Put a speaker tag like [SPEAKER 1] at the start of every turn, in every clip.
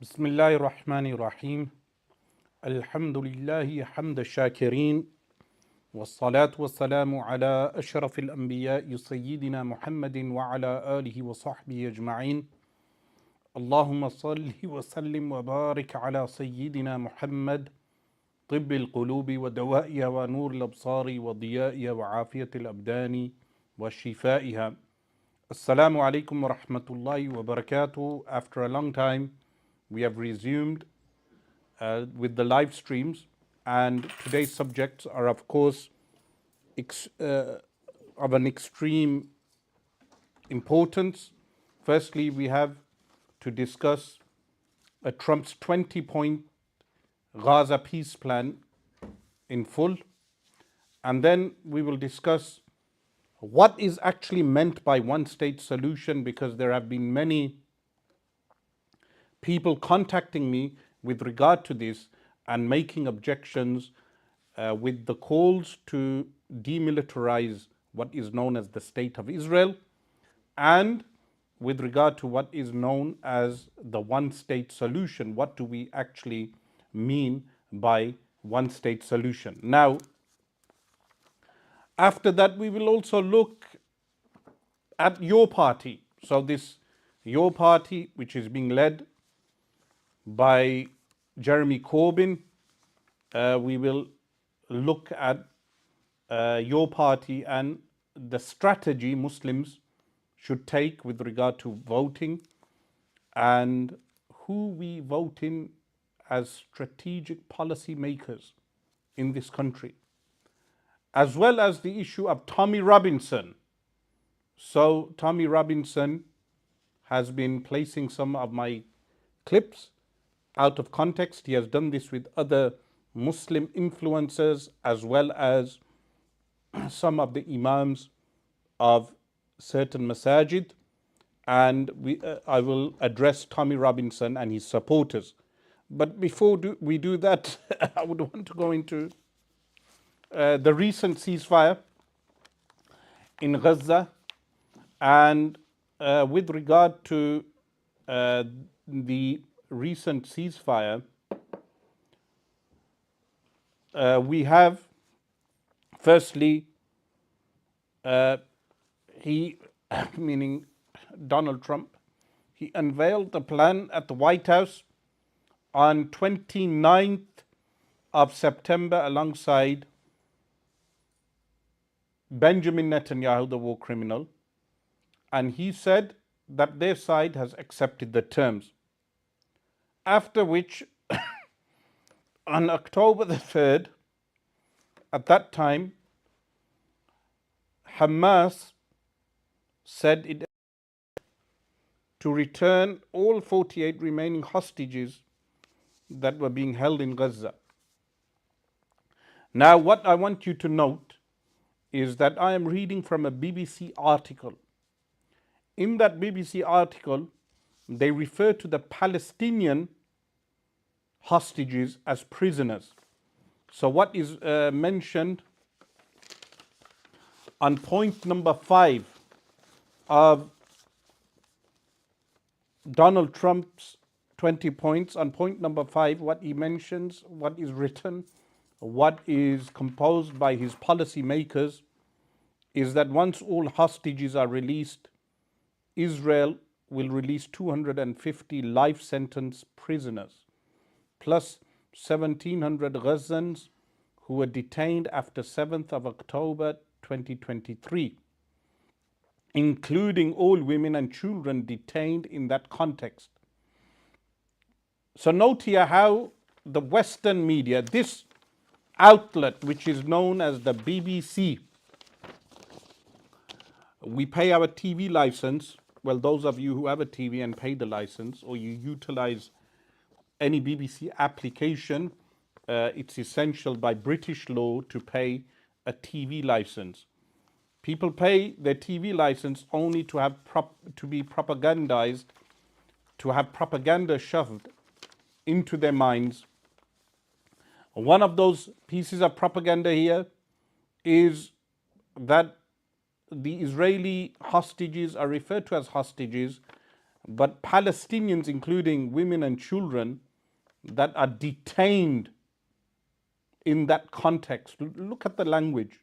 [SPEAKER 1] بسم الله الرحمن الرحيم الحمد لله حمد الشاكرين والصلاة والسلام على أشرف الأنبياء سيدنا محمد وعلى آله وصحبه أجمعين اللهم صل وسلم وبارك على سيدنا محمد طب القلوب ودوائها ونور الأبصار وضيائها وعافية الأبدان وشفائها. Assalamu alaikum wa rahmatullahi wa barakatuh. After a long time, we have resumed with the live streams, and today's subjects are, of course, of an extreme importance. Firstly, we have to discuss Trump's 20-point Gaza peace plan in full, and then we will discuss what is actually meant by one-state solution, because there have been many people contacting me with regard to this and making objections with the calls to demilitarize what is known as the State of Israel, and with regard to what is known as the one-state solution. What do we actually mean by one-state solution? Now, after that, we will also look at your party. So this your party, which is being led by Jeremy Corbyn, we will look at your party and the strategy Muslims should take with regard to voting, and who we vote in as strategic policy makers in this country, as well as the issue of Tommy Robinson. So Tommy Robinson has been placing some of my clips out of context. He has done this with other Muslim influencers as well as some of the imams of certain masajid, and I will address Tommy Robinson and his supporters. But before we do that, I would want to go into the recent ceasefire in Gaza, and with regard to the recent ceasefire, we have firstly he, meaning Donald Trump, he unveiled the plan at the White House on 29th of September alongside Benjamin Netanyahu, the war criminal, and he said that their side has accepted the terms. After which, on October the 3rd, at that time, Hamas said it to return all 48 remaining hostages that were being held in Gaza. Now, what I want you to note is that I am reading from a BBC article. In that BBC article, they refer to the Palestinian hostages as prisoners. So what is mentioned on point number 5 of Donald Trump's 20 points, on point number 5, what he mentions, what is written, what is composed by his policy makers, is that once all hostages are released, Israel will release 250 life sentence prisoners, plus 1,700 Gazans who were detained after 7th of October 2023, including all women and children detained in that context. So note here how the Western media, this outlet which is known as the BBC, we pay our TV license. Well, those of you who have a TV and pay the license, or you utilize any BBC application, it's essential by British law to pay a TV license. People pay their TV license only to have to be propagandized, to have propaganda shoved into their minds. One of those pieces of propaganda here is that the Israeli hostages are referred to as hostages but Palestinians, including women and children, that are detained in that context. Look at the language.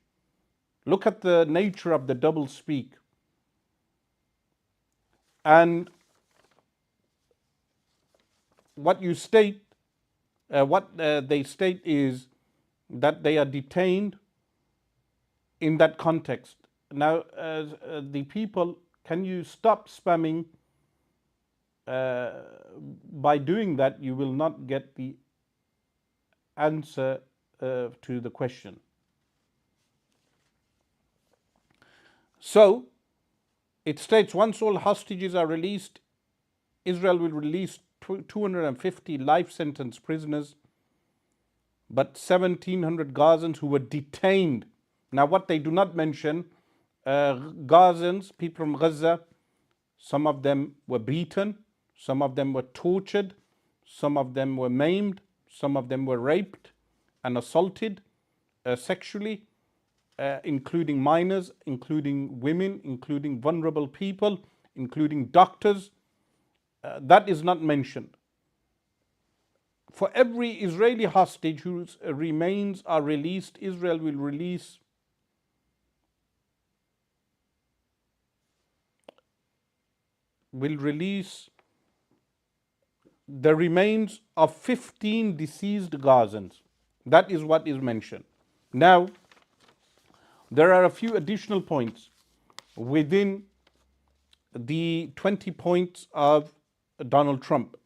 [SPEAKER 1] Look at the nature of the double speak. And what you state, they state is that they are detained in that context. Now, the people, can you stop spamming? By doing that, you will not get the answer to the question. So, it states once all hostages are released, Israel will release 250 life sentence prisoners, but 1,700 Gazans who were detained. Now, what they do not mention, Gazans, people from Gaza, some of them were beaten, some of them were tortured, some of them were maimed, some of them were raped and assaulted sexually, including minors, including women, including vulnerable people, including doctors. That is not mentioned. For every Israeli hostage whose remains are released, Israel will release the remains of 15 deceased Gazans. That is what is mentioned. Now, there are a few additional points within the 20 points of Donald Trump.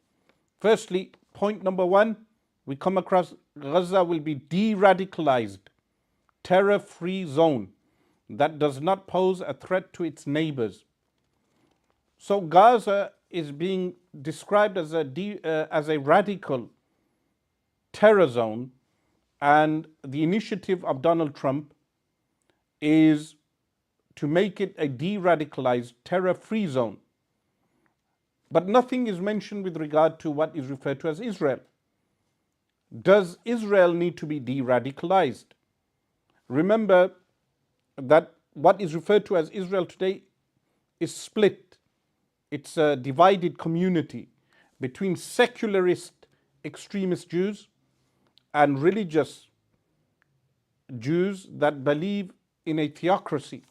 [SPEAKER 1] Firstly, point number 1, we come across Gaza will be de-radicalized, terror-free zone that does not pose a threat to its neighbors. So Gaza is being described as a radical terror zone, and the initiative of Donald Trump is to make it a de-radicalized, terror-free zone. But nothing is mentioned with regard to what is referred to as Israel. Does Israel need to be de-radicalized? Remember that what is referred to as Israel today is split. It's a divided community between secularist extremist Jews and religious Jews that believe in a theocracy.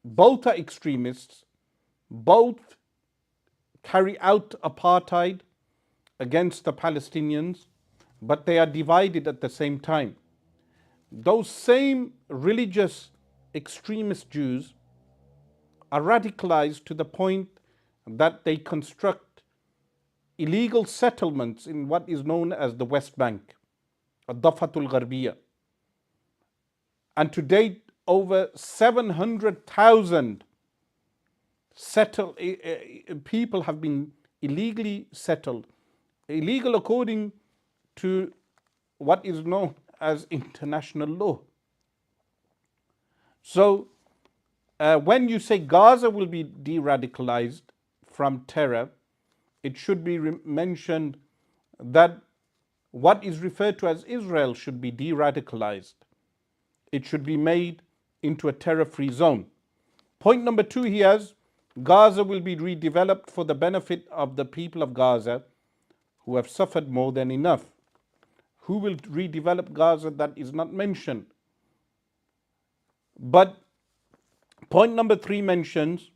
[SPEAKER 1] Both are extremists, both carry out apartheid against the Palestinians, but they are divided at the same time. Those same religious extremist Jews are radicalized to the point that they construct illegal settlements in what is known as the West Bank, Ad-Dafatul Gharbiyya. And to date, over 700,000 people have been illegally settled. Illegal according to what is known as international law. So, when you say Gaza will be de-radicalized from terror, it should be mentioned that what is referred to as Israel should be de-radicalized. It should be made into a terror-free zone. Point number 2 he has, Gaza will be redeveloped for the benefit of the people of Gaza who have suffered more than enough. Who will redevelop Gaza? That is not mentioned. But point number 3 mentions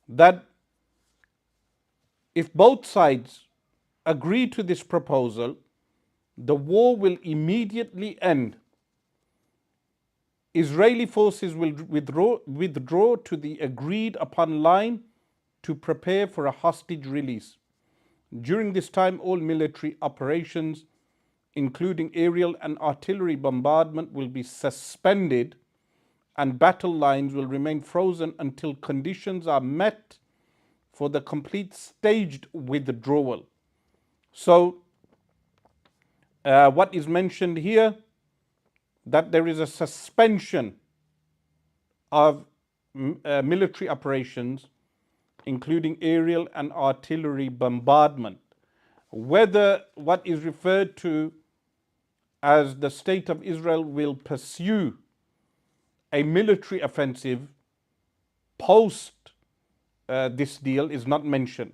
[SPEAKER 1] that if both sides agree to this proposal, the war will immediately end. Israeli forces will withdraw to the agreed upon line to prepare for a hostage release. During this time, all military operations, including aerial and artillery bombardment, will be suspended, and battle lines will remain frozen until conditions are met for the complete staged withdrawal. So, what is mentioned here, that there is a suspension of military operations, including aerial and artillery bombardment. Whether what is referred to as the state of Israel will pursue a military offensive post this deal is not mentioned.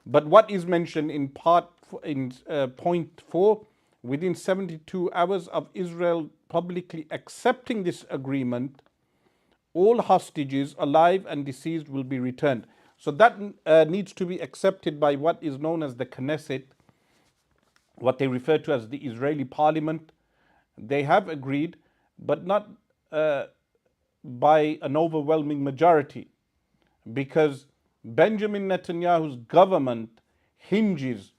[SPEAKER 1] But what is mentioned in point 4, within 72 hours of Israel publicly accepting this agreement, all hostages, alive and deceased, will be returned. So that needs to be accepted by what is known as the Knesset, what they refer to as the Israeli parliament. They have agreed, but not by an overwhelming majority, because Benjamin Netanyahu's government hinges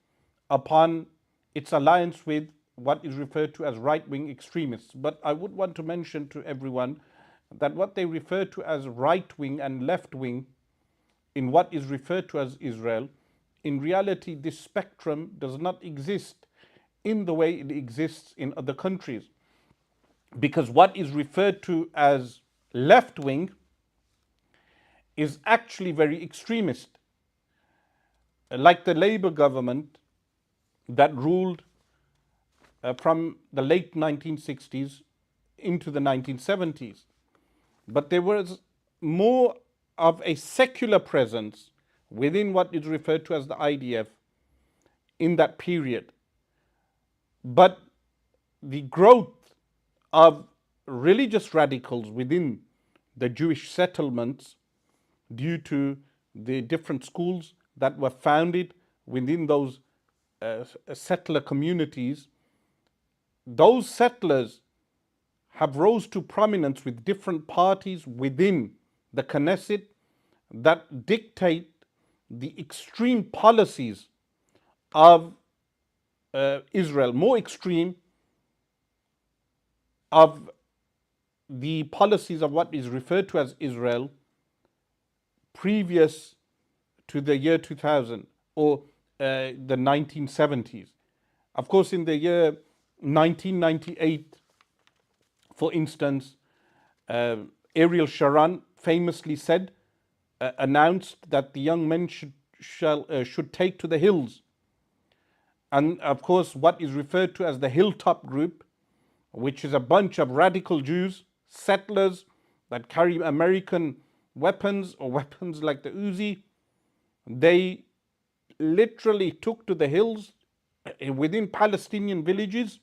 [SPEAKER 1] upon its alliance with what is referred to as right-wing extremists. But I would want to mention to everyone that what they refer to as right-wing and left-wing in what is referred to as Israel, in reality this spectrum does not exist in the way it exists in other countries. Because what is referred to as left-wing is actually very extremist, like the Labour government that ruled from the late 1960s into the 1970s. But there was more of a secular presence within what is referred to as the IDF in that period. But the growth of religious radicals within the Jewish settlements, due to the different schools that were founded within those settler communities, those settlers have rose to prominence with different parties within the Knesset that dictate the extreme policies of Israel, more extreme of the policies of what is referred to as Israel previous to the year 2000 or the 1970s. Of course, in the year 1998, for instance, Ariel Sharon famously said, announced that the young men should take to the hills. And of course, what is referred to as the Hilltop Group, which is a bunch of radical Jews, settlers that carry American weapons or weapons like the Uzi, they literally took to the hills within Palestinian villages,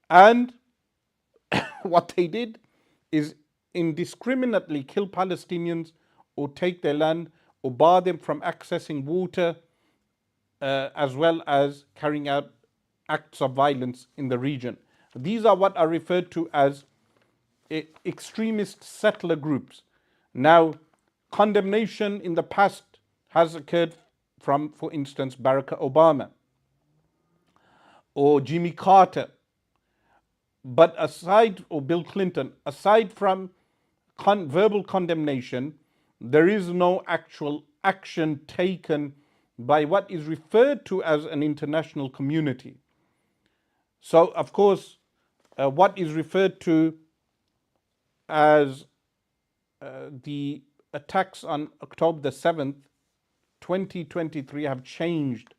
[SPEAKER 1] and what they did is indiscriminately kill Palestinians or take their land or bar them from accessing water, as well as carrying out acts of violence in the region. These are what are referred to as extremist settler groups. Now, condemnation in the past has occurred from, for instance, Barack Obama or Jimmy Carter. But or Bill Clinton, aside from verbal condemnation, there is no actual action taken by what is referred to as an international community. So, of course, what is referred to as the attacks on October the 7th, 2023 have changed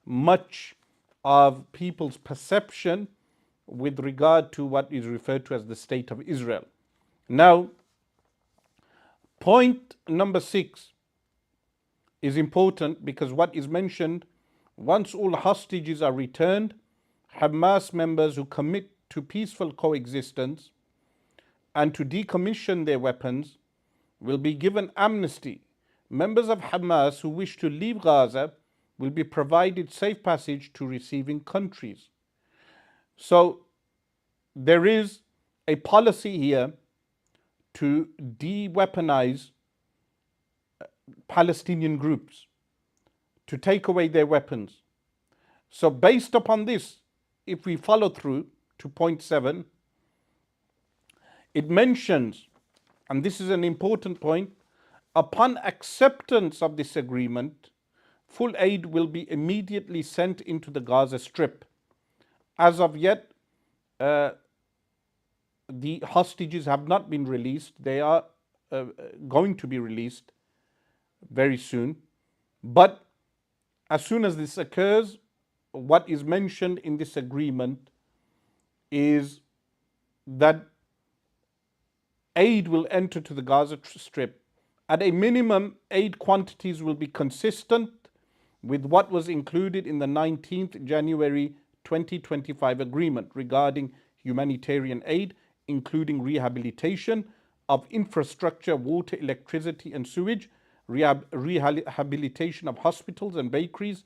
[SPEAKER 1] much of people's perception with regard to what is referred to as the State of Israel. Now, point number 6 is important because what is mentioned, once all hostages are returned, Hamas members who commit to peaceful coexistence and to decommission their weapons will be given amnesty. Members of Hamas who wish to leave Gaza will be provided safe passage to receiving countries. So there is a policy here to de-weaponize Palestinian groups, to take away their weapons. So based upon this, if we follow through to point 7, it mentions, and this is an important point, upon acceptance of this agreement, full aid will be immediately sent into the Gaza Strip. As of yet, the hostages have not been released. They are going to be released very soon. But as soon as this occurs, what is mentioned in this agreement is that aid will enter to the Gaza Strip At a minimum, aid quantities will be consistent with what was included in the 19th January 2025 agreement regarding humanitarian aid, including rehabilitation of infrastructure, water, electricity, and sewage, rehabilitation of hospitals and bakeries,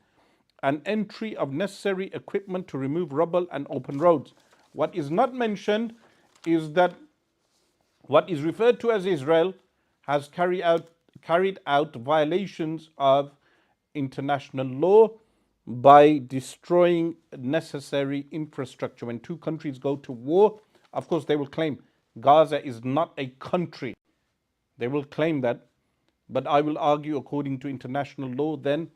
[SPEAKER 1] and entry of necessary equipment to remove rubble and open roads. What is not mentioned is that what is referred to as Israel has carried out violations of international law by destroying necessary infrastructure. When two countries go to war, of course, they will claim Gaza is not a country. They will claim that. But I will argue, according to international law, then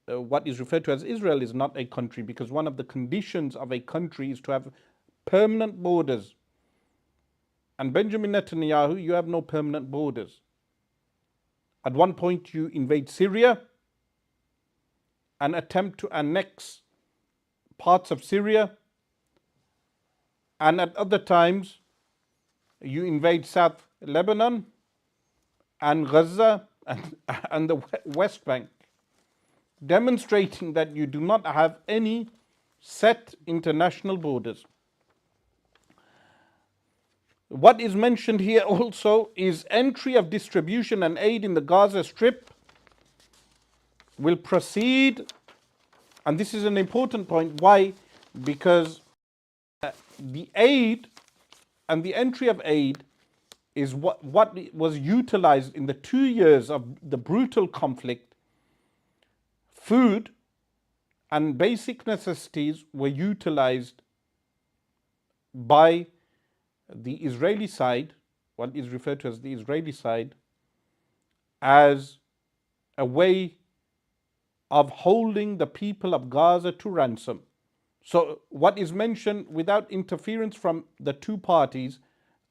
[SPEAKER 1] what is referred to as Israel is not a country, because one of the conditions of a country is to have permanent borders. And Benjamin Netanyahu, you have no permanent borders. At one point, you invade Syria and attempt to annex parts of Syria, and at other times, you invade South Lebanon and Gaza and the West Bank, demonstrating that you do not have any set international borders. What is mentioned here also is entry of distribution and aid in the Gaza Strip will proceed, and this is an important point. Why? Because the aid and the entry of aid is what was utilized in the 2 years of the brutal conflict. Food and basic necessities were utilized by the Israeli side, what is referred to as the Israeli side, as a way of holding the people of Gaza to ransom. So what is mentioned, without interference from the two parties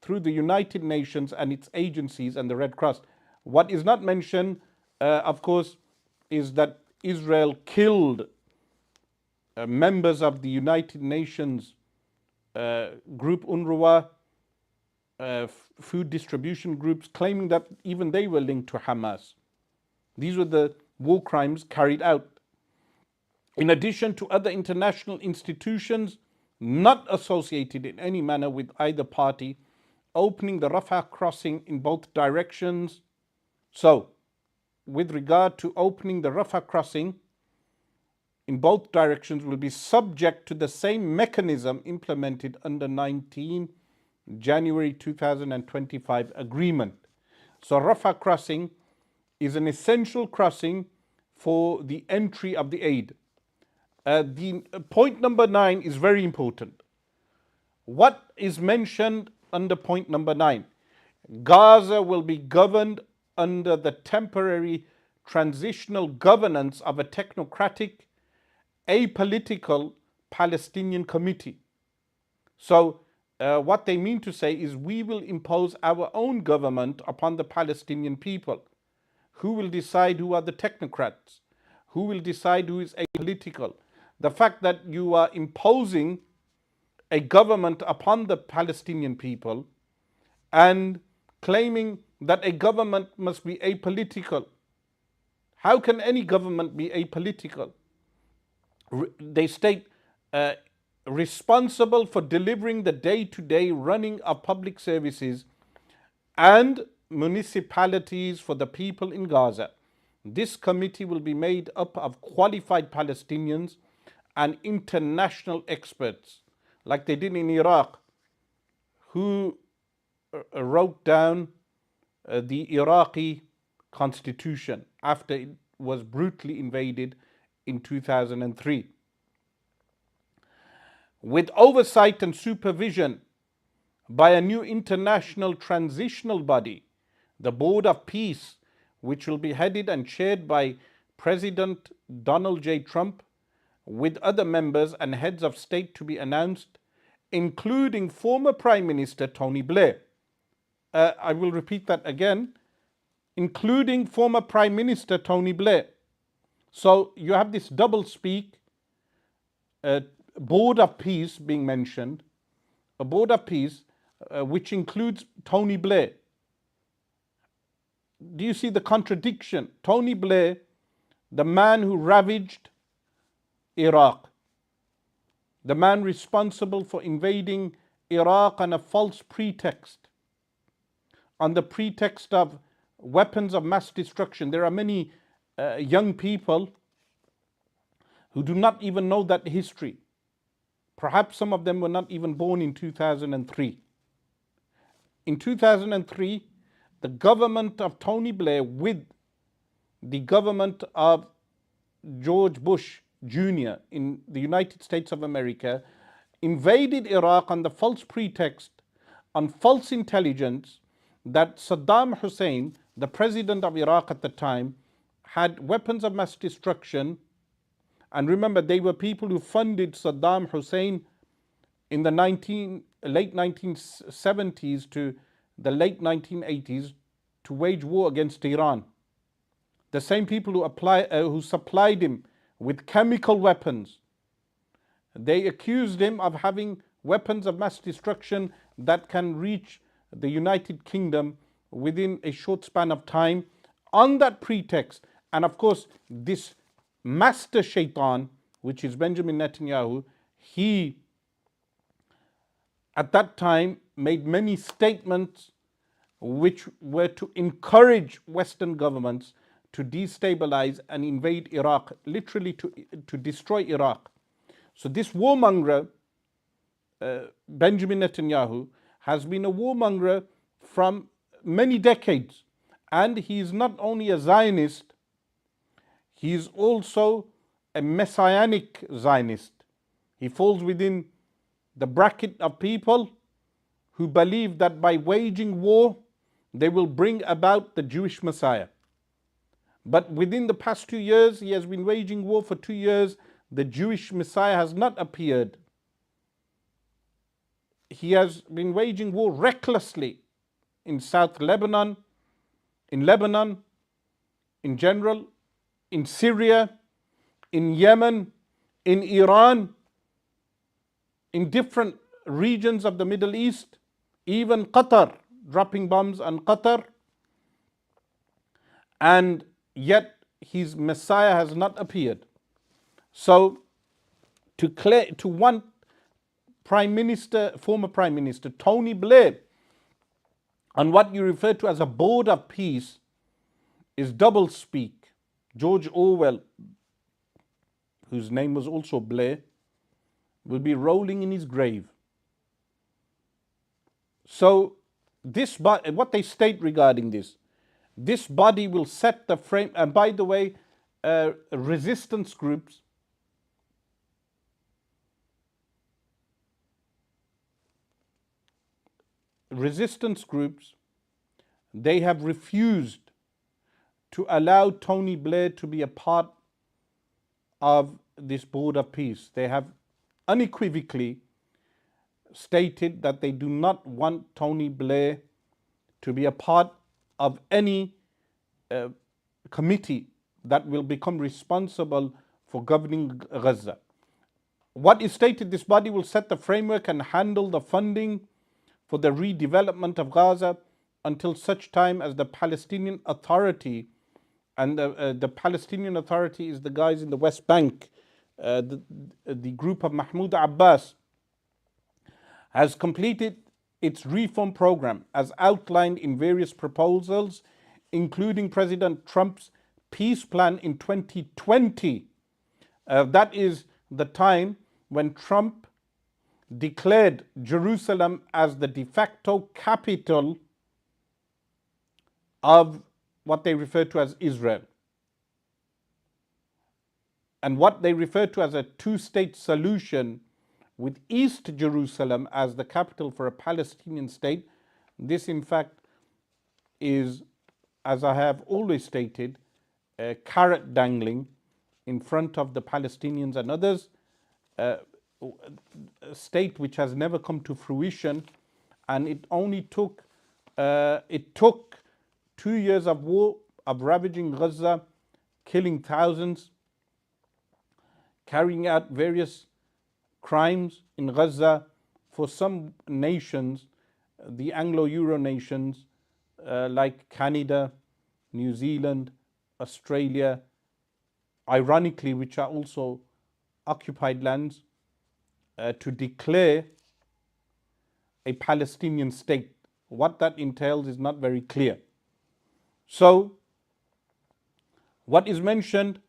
[SPEAKER 1] through the United Nations and its agencies and the Red Cross, what is not mentioned, of course, is that Israel killed members of the United Nations group UNRWA, food distribution groups, claiming that even they were linked to Hamas. These were the war crimes carried out. In addition to other international institutions not associated in any manner with either party, opening the Rafah crossing in both directions. So, with regard to opening the Rafah crossing in both directions will be subject to the same mechanism implemented under 19 January 2025 agreement. So Rafah crossing is an essential crossing for the entry of the aid. The point number 9 is very important. What is mentioned under point number 9? Gaza will be governed under the temporary transitional governance of a technocratic, apolitical Palestinian committee. So what they mean to say is we will impose our own government upon the Palestinian people. Who will decide who are the technocrats? Who will decide who is apolitical? The fact that you are imposing a government upon the Palestinian people and claiming that a government must be apolitical. How can any government be apolitical? They state responsible for delivering the day-to-day running of public services and municipalities for the people in Gaza. This committee will be made up of qualified Palestinians and international experts, like they did in Iraq, who wrote down the Iraqi constitution after it was brutally invaded in 2003. With oversight and supervision by a new international transitional body, the Board of Peace, which will be headed and chaired by President Donald J. Trump, with other members and heads of state to be announced, including former Prime Minister Tony Blair. I will repeat that again, including former Prime Minister Tony Blair. So you have this double speak, Board of Peace being mentioned, a Board of Peace which includes Tony Blair. do you see the contradiction? Tony Blair, the man who ravaged Iraq, the man responsible for invading Iraq on a false pretext, on the pretext of weapons of mass destruction. There are many young people who do not even know that history. Perhaps some of them were not even born in 2003. In 2003, the government of Tony Blair with the government of George Bush Jr. in the United States of America invaded Iraq on the false pretext, on false intelligence, that Saddam Hussein, the president of Iraq at the time, had weapons of mass destruction. And remember, they were people who funded Saddam Hussein in the late 1970s to the late 1980s to wage war against Iran. The same people who supplied him with chemical weapons. They accused him of having weapons of mass destruction that can reach the United Kingdom within a short span of time on that pretext. And of course, this master shaitan, which is Benjamin Netanyahu, he at that time made many statements which were to encourage Western governments to destabilize and invade Iraq, literally to destroy Iraq. So this warmonger, Benjamin Netanyahu, has been a warmonger from many decades. And he is not only a Zionist, he is also a messianic Zionist. He falls within the bracket of people who believe that by waging war, they will bring about the Jewish Messiah. But within the past 2 years, he has been waging war for 2 years. The Jewish Messiah has not appeared. He has been waging war recklessly in South Lebanon, in general, in Syria, in Yemen, in Iran, in different regions of the Middle East, even Qatar, dropping bombs on Qatar. And yet his Messiah has not appeared. So to want former Prime Minister Tony Blair on what you refer to as a board of peace is doublespeak. George Orwell, whose name was also Blair, will be rolling in his grave. So what they state regarding this body will set the frame. And by the way, resistance groups they have refused to allow Tony Blair to be a part of this board of peace. They have unequivocally stated that they do not want Tony Blair to be a part of any committee that will become responsible for governing Gaza. What is stated, this body will set the framework and handle the funding for the redevelopment of Gaza until such time as the Palestinian Authority, and the Palestinian Authority is the guys in the West Bank, the group of Mahmoud Abbas, has completed its reform program as outlined in various proposals, including President Trump's peace plan in 2020. That is the time when Trump declared Jerusalem as the de facto capital of what they refer to as Israel, and what they refer to as a two-state solution with East Jerusalem as the capital for a Palestinian state. This in fact is, as I have always stated, a carrot dangling in front of the Palestinians and others, a state which has never come to fruition. And it only took 2 years of war, of ravaging Gaza, killing thousands, carrying out various crimes in Gaza, for some nations, the Anglo-Euro nations like Canada, New Zealand, Australia, ironically, which are also occupied lands, to declare a Palestinian state. What that entails is not very clear. So, what is mentioned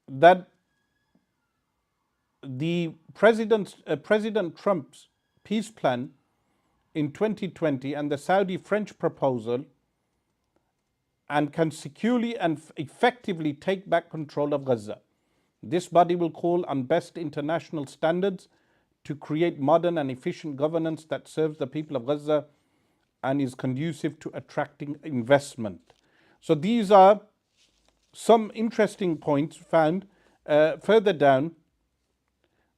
[SPEAKER 1] that the President Trump's peace plan in 2020 and the Saudi-French proposal and can securely and effectively take back control of Gaza. This body will call on best international standards to create modern and efficient governance that serves the people of Gaza and is conducive to attracting investment. So these are some interesting points found further down.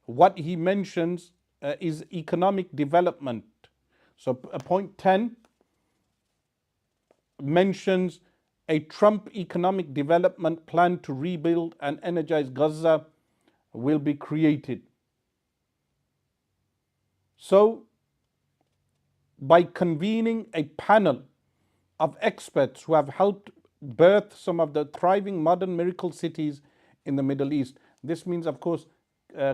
[SPEAKER 1] What he mentions is economic development. So point 10 mentions a Trump economic development plan to rebuild and energize Gaza will be created. So, by convening a panel of experts who have helped birth some of the thriving modern miracle cities in the Middle East, this means, of course,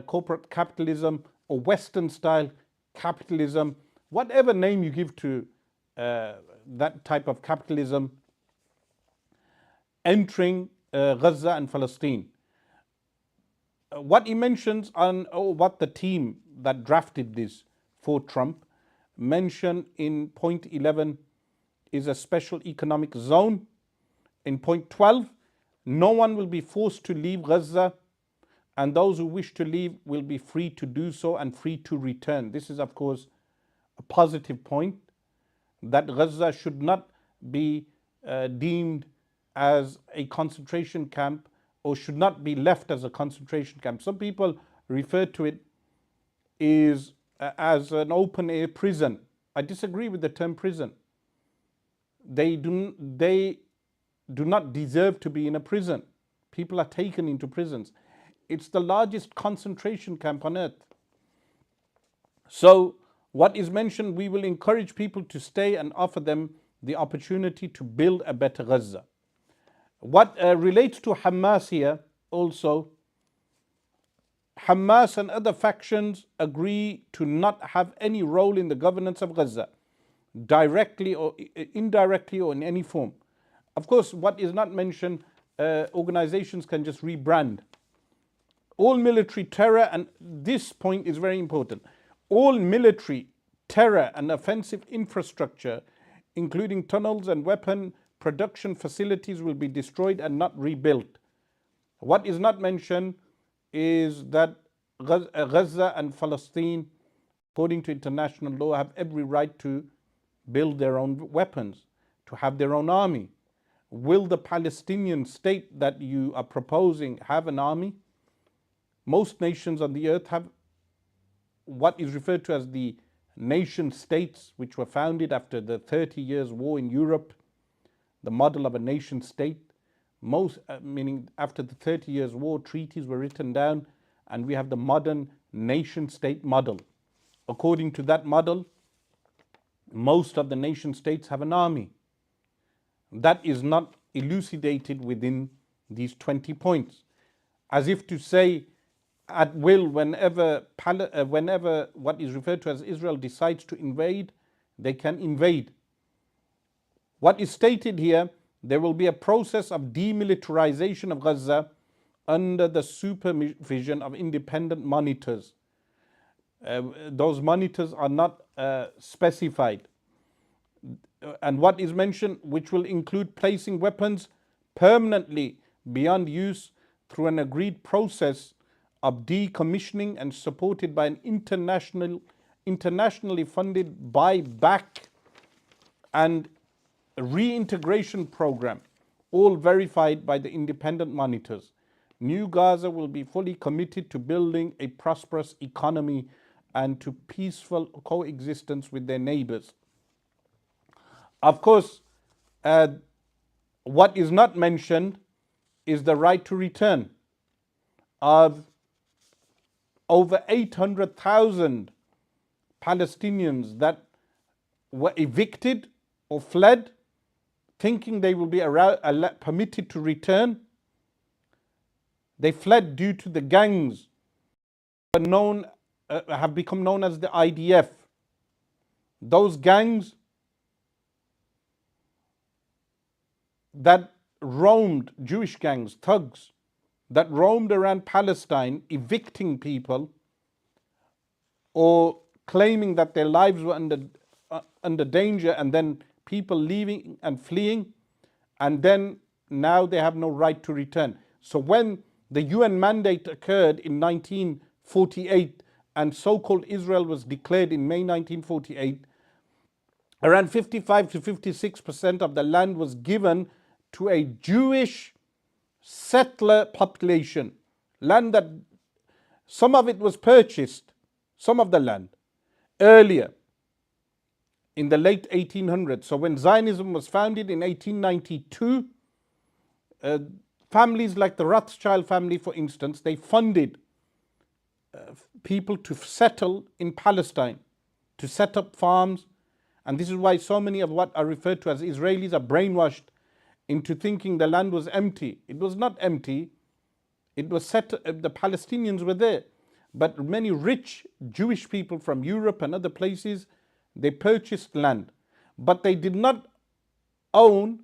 [SPEAKER 1] corporate capitalism or Western style capitalism, whatever name you give to that type of capitalism, entering Gaza and Palestine. What he mentions on what the team that drafted this for Trump mentioned in point 11 is a special economic zone. In point 12, no one will be forced to leave Gaza, and those who wish to leave will be free to do so and free to return. This is, of course, a positive point, that Gaza should not be deemed as a concentration camp or should not be left as a concentration camp. Some people refer to it as an open air prison. I disagree with the term prison. They do not deserve to be in a prison. People are taken into prisons. It's the largest concentration camp on earth. So what is mentioned, we will encourage people to stay and offer them the opportunity to build a better Gaza. What relates to Hamas here also, Hamas and other factions agree to not have any role in the governance of Gaza, directly or indirectly or in any form. Of course, what is not mentioned, organizations can just rebrand. All military terror, and this point is very important, all military terror and offensive infrastructure, including tunnels and weapon production facilities, will be destroyed and not rebuilt. What is not mentioned is that Gaza and Palestine, according to international law, have every right to build their own weapons, to have their own army. Will the Palestinian state that you are proposing have an army? Most nations on the earth have what is referred to as the nation states, which were founded after the 30 years war in Europe, the model of a nation state. Meaning after the 30 years war, treaties were written down, and we have the modern nation state model. According to that model, most of the nation states have an army. That is not elucidated within these 20 points. As if to say, at will, whenever what is referred to as Israel decides to invade, they can invade. What is stated here, there will be a process of demilitarization of Gaza under the supervision of independent monitors. Those monitors are not specified. And what is mentioned, which will include placing weapons permanently beyond use through an agreed process of decommissioning and supported by an internationally funded buyback and reintegration program, all verified by the independent monitors. New Gaza will be fully committed to building a prosperous economy and to peaceful coexistence with their neighbors. Of course, what is not mentioned is the right to return of over 800,000 Palestinians that were evicted or fled thinking they will be permitted to return. They fled due to the gangs have become known as the IDF. Those gangs that roamed, Jewish gangs, thugs, that roamed around Palestine, evicting people or claiming that their lives were under danger, and then people leaving and fleeing, and then now they have no right to return. So when the UN mandate occurred in 1948 and so-called Israel was declared in May 1948, around 55 to 56% of the land was given to a Jewish settler population. Land that some of it was purchased, some of the land, earlier in the late 1800s. So when Zionism was founded in 1892, families like the Rothschild family, for instance, they funded people to settle in Palestine, to set up farms. And this is why so many of what are referred to as Israelis are brainwashed into thinking the land was empty. It was not empty. It was the Palestinians were there. But many rich Jewish people from Europe and other places, they purchased land. But they did not own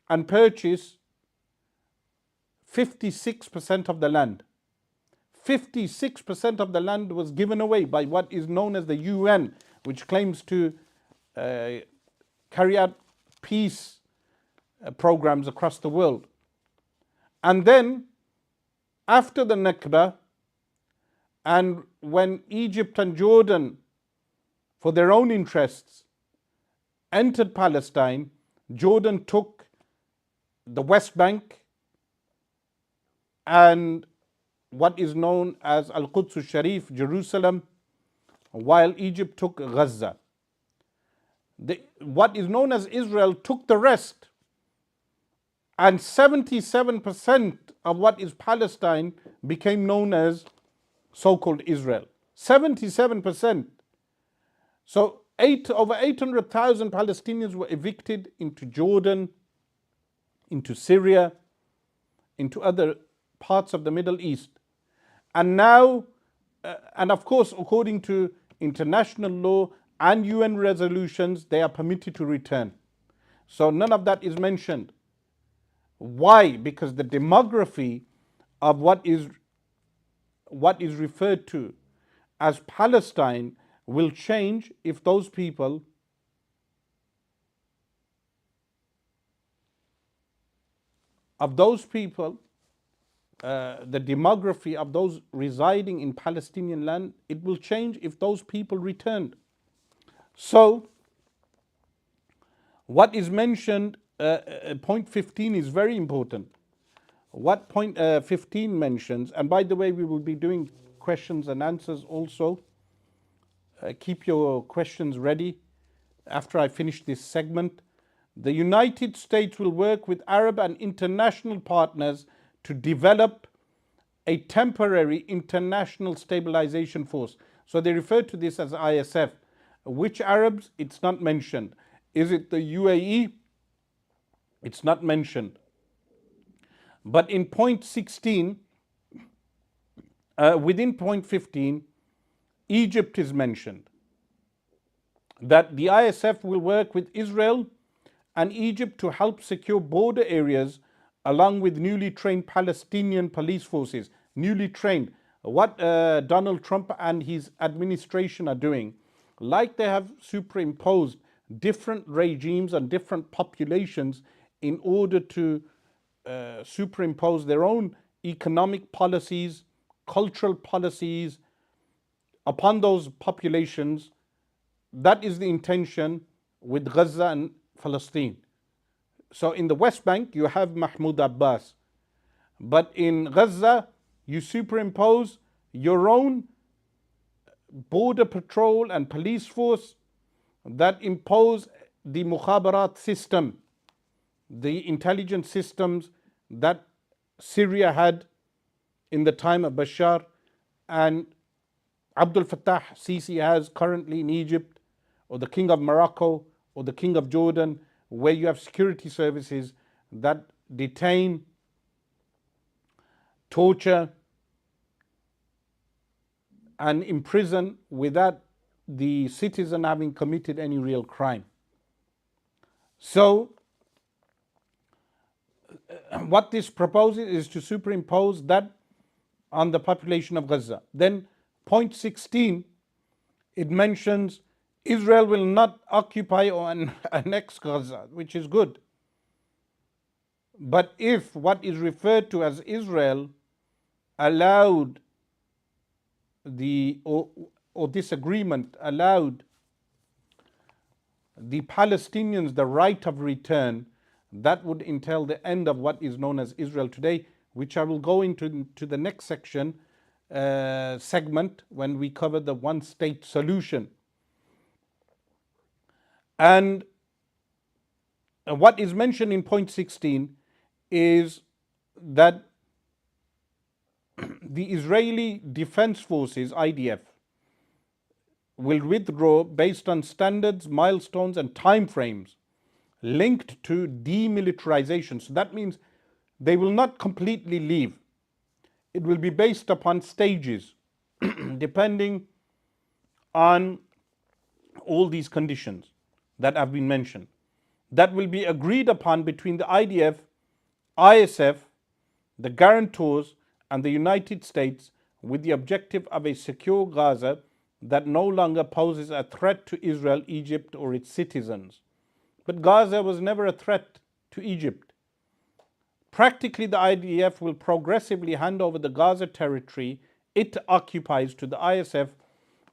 [SPEAKER 1] and purchase 56% of the land. 56% of the land was given away by what is known as the UN, which claims to carry out peace programs across the world. And then, after the Nakba, and when Egypt and Jordan, for their own interests, entered Palestine, Jordan took the West Bank and what is known as Al-Quds al-Sharif, Jerusalem, while Egypt took Gaza. What is known as Israel took the rest, and 77% of what is Palestine became known as so-called Israel. 77%. So over 800,000 Palestinians were evicted into Jordan, into Syria, into other parts of the Middle East. And now, and of course, according to international law and UN resolutions, they are permitted to return. So none of that is mentioned. Why? Because the demography of what is referred to as Palestine will change if those people the demography of those residing in Palestinian land, it will change if those people returned. So what is mentioned, point 15 is very important. What point 15 mentions, and by the way, we will be doing questions and answers also. Keep your questions ready after I finish this segment. The United States will work with Arab and international partners to develop a temporary international stabilization force. So they refer to this as ISF. Which Arabs? It's not mentioned. Is it the UAE? It's not mentioned. But in point 16, within point 15, Egypt is mentioned. That the ISF will work with Israel and Egypt to help secure border areas along with newly trained Palestinian police forces. Newly trained. What Donald Trump and his administration are doing, like they have superimposed different regimes and different populations in order to superimpose their own economic policies, cultural policies upon those populations. That is the intention with Gaza and Palestine. So in the West Bank, you have Mahmoud Abbas. But in Gaza, you superimpose your own border patrol and police force that impose the mukhabarat system, the intelligence systems that Syria had in the time of Bashar and Abdul Fattah Sisi has currently in Egypt, or the King of Morocco, or the King of Jordan, where you have security services that detain, torture, and imprison without the citizen having committed any real crime. So, what this proposes is to superimpose that on the population of Gaza. Then, point 16, it mentions Israel will not occupy or annex Gaza, which is good. But if what is referred to as Israel allowed or this agreement allowed the Palestinians the right of return, that would entail the end of what is known as Israel today, which I will go into the next segment when we cover the one-state solution. And what is mentioned in point 16 is that the Israeli Defense Forces, IDF, will withdraw based on standards, milestones, and timeframes linked to demilitarization. So that means they will not completely leave. It will be based upon stages, depending on all these conditions that have been mentioned. That will be agreed upon between the IDF, ISF, the guarantors, and the United States, with the objective of a secure Gaza that no longer poses a threat to Israel, Egypt, or its citizens. But Gaza was never a threat to Egypt. Practically, the IDF will progressively hand over the Gaza territory it occupies to the ISF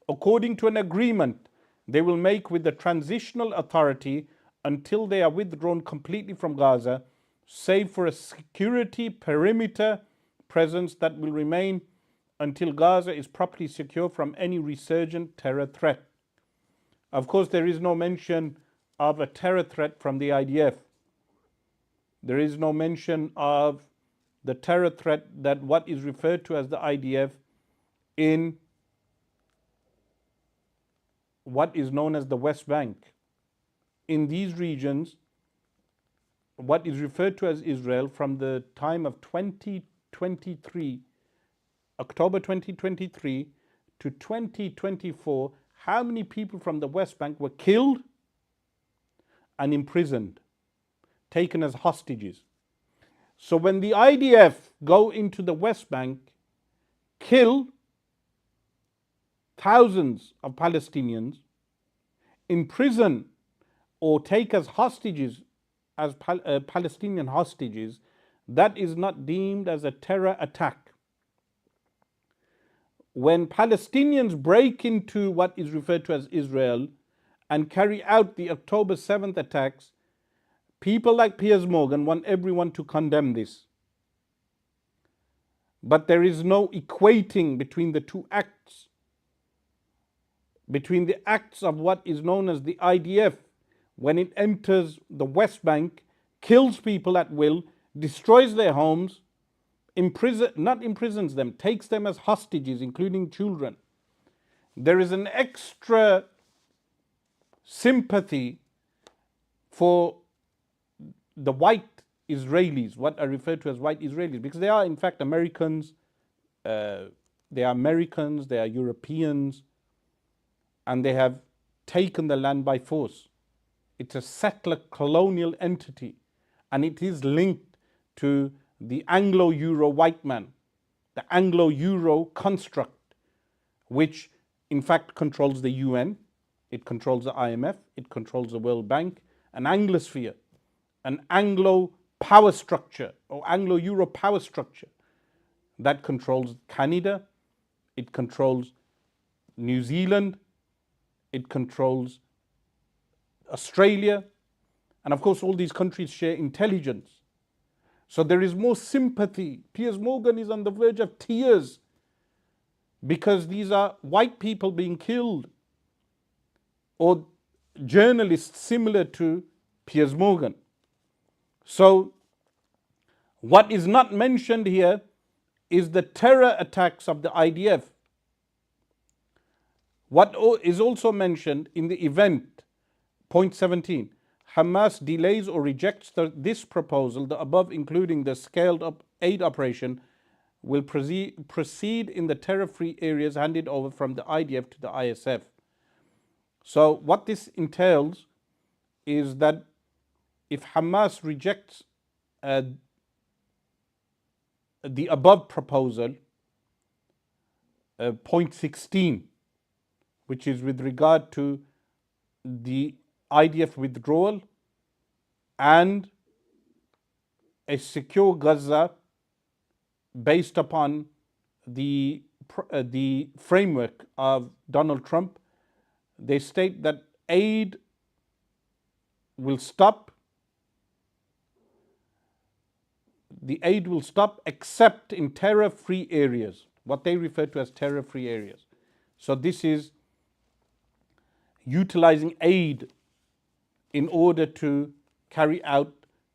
[SPEAKER 1] according to an agreement they will make with the transitional authority until they are withdrawn completely from Gaza, save for a security perimeter presence that will remain until Gaza is properly secure from any resurgent terror threat. Of course, there is no mention of a terror threat from the IDF. There is no mention of the terror threat that what is referred to as the IDF in what is known as the West Bank. In these regions, what is referred to as Israel from the time of 2023, October 2023 to 2024, how many people from the West Bank were killed and imprisoned, taken as hostages? So when the IDF go into the West Bank, kill thousands of Palestinians, imprison or take as hostages, as Palestinian hostages, that is not deemed as a terror attack. When Palestinians break into what is referred to as Israel and carry out the October 7th attacks, people like Piers Morgan want everyone to condemn this. But there is no equating between the two acts. Between the acts of what is known as the IDF, when it enters the West Bank, kills people at will, destroys their homes, not imprisons them, takes them as hostages, including children. There is an extra sympathy for the white Israelis, what are referred to as white Israelis, because they are in fact Americans, they are Europeans, and they have taken the land by force. It's a settler colonial entity, and it is linked to the Anglo-Euro white man, the Anglo-Euro construct, which in fact controls the UN, it controls the IMF, it controls the World Bank, an Anglosphere, an Anglo power structure or Anglo-Euro power structure that controls Canada, it controls New Zealand, it controls Australia, and of course all these countries share intelligence. So there is more sympathy. Piers Morgan is on the verge of tears because these are white people being killed, or journalists similar to Piers Morgan. So what is not mentioned here is the terror attacks of the IDF. What is also mentioned in the event, point 17, Hamas delays or rejects this proposal, the above, including the scaled up aid operation, will proceed in the terror-free areas handed over from the IDF to the ISF. So what this entails is that if Hamas rejects the above proposal, point 16, which is with regard to the IDF withdrawal and a secure Gaza based upon the framework of Donald Trump, they state that aid will stop. The aid will stop except in terror-free areas, what they refer to as terror-free areas. So this is utilizing aid in order to carry out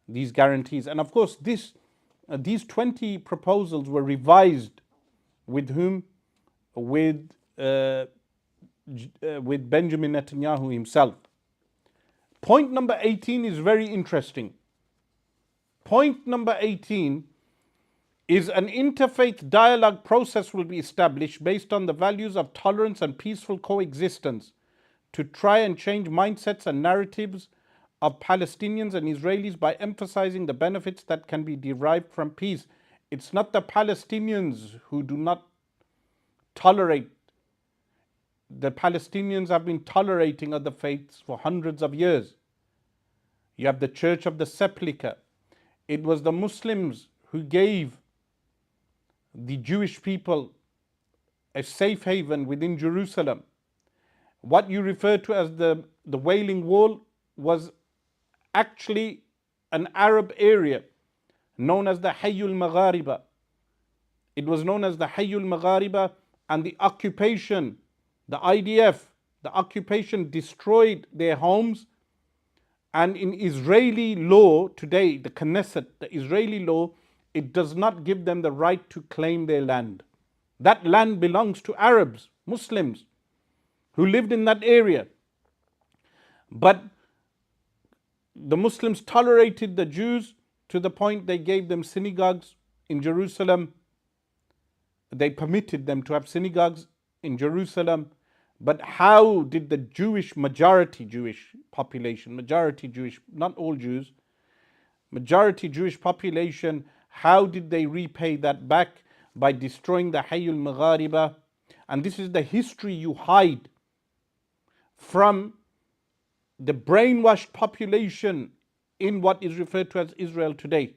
[SPEAKER 1] these guarantees. And of course, these 20 proposals were revised with whom? With Benjamin Netanyahu himself. Point number 18 is very interesting. Point number 18 is an interfaith dialogue process will be established based on the values of tolerance and peaceful coexistence to try and change mindsets and narratives of Palestinians and Israelis by emphasizing the benefits that can be derived from peace. It's not the Palestinians who do not tolerate. The Palestinians have been tolerating other faiths for hundreds of years. You have the Church of the Sepulchre. It was the Muslims who gave the Jewish people a safe haven within Jerusalem. What you refer to as the Wailing Wall was actually an Arab area known as the Hayyul Maghariba. It was known as the Hayyul Maghariba, and the occupation, the IDF, the occupation destroyed their homes. And in Israeli law today, the Knesset, the Israeli law, it does not give them the right to claim their land. That land belongs to Arabs, Muslims, who lived in that area. But the Muslims tolerated the Jews to the point they gave them synagogues in Jerusalem. They permitted them to have synagogues in Jerusalem. But how did the majority Jewish population, not all Jews, majority Jewish population, how did they repay that back? By destroying the Hayyul Maghariba. And this is the history you hide from the brainwashed population in what is referred to as Israel today.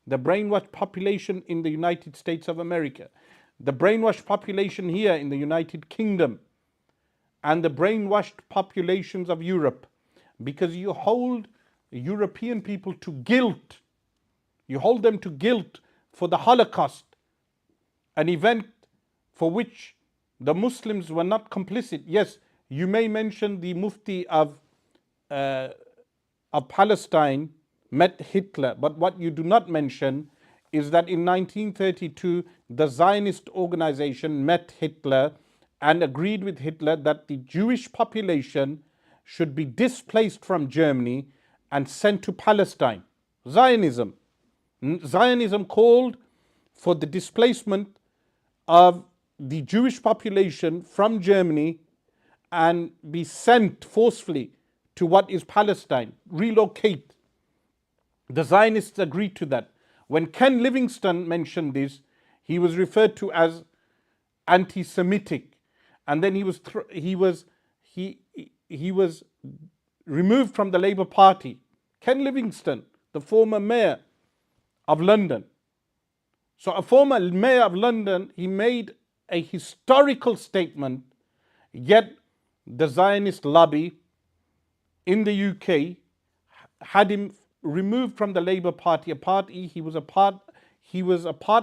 [SPEAKER 1] The brainwashed population in the United States of America. The brainwashed population here in the United Kingdom. And the brainwashed populations of Europe, because you hold European people to guilt. You hold them to guilt for the Holocaust, an event for which the Muslims were not complicit. Yes, you may mention the Mufti of Palestine met Hitler, but what you do not mention is that in 1932, the Zionist organization met Hitler and agreed with Hitler that the Jewish population should be displaced from Germany and sent to Palestine. Zionism called for the displacement of the Jewish population from Germany and be sent forcefully to what is Palestine, relocate. The Zionists agreed to that. When Ken Livingstone mentioned this, he was referred to as anti-Semitic. And then he was removed from the Labour Party. Ken Livingstone, the former mayor of London. So a former mayor of London, he made a historical statement, yet the Zionist lobby in the UK had him removed from the Labour Party. He was a part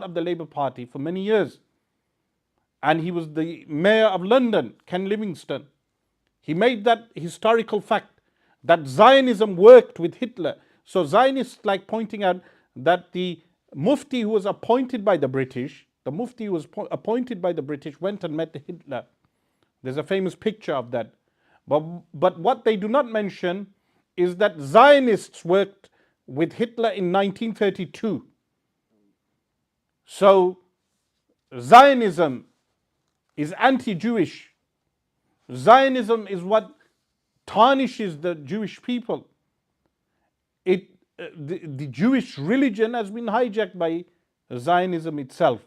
[SPEAKER 1] of the Labour Party for many years. And he was the mayor of London, Ken Livingstone. He made that historical fact that Zionism worked with Hitler. So Zionists like pointing out that the Mufti who was appointed by the British, went and met Hitler. There's a famous picture of that. But what they do not mention is that Zionists worked with Hitler in 1932. So Zionism is anti-Jewish. Zionism is what tarnishes the Jewish people. The Jewish religion has been hijacked by Zionism itself.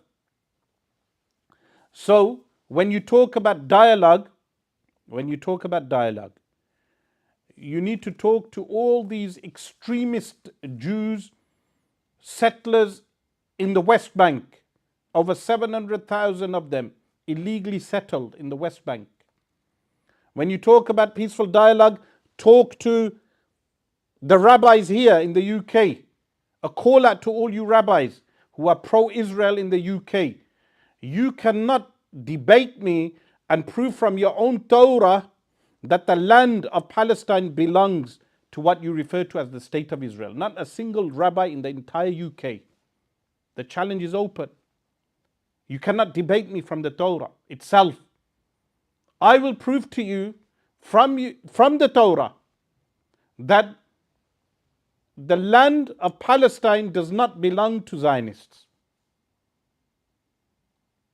[SPEAKER 1] So when you talk about dialogue, you need to talk to all these extremist Jews, settlers in the West Bank, over 700,000 of them illegally settled in the West Bank. When you talk about peaceful dialogue, talk to the rabbis here in the UK. A call out to all you rabbis who are pro-Israel in the UK. You cannot debate me and prove from your own Torah that the land of Palestine belongs to what you refer to as the State of Israel. Not a single rabbi in the entire UK. The challenge is open. You cannot debate me from the Torah itself. I will prove to you from the Torah that the land of Palestine does not belong to Zionists.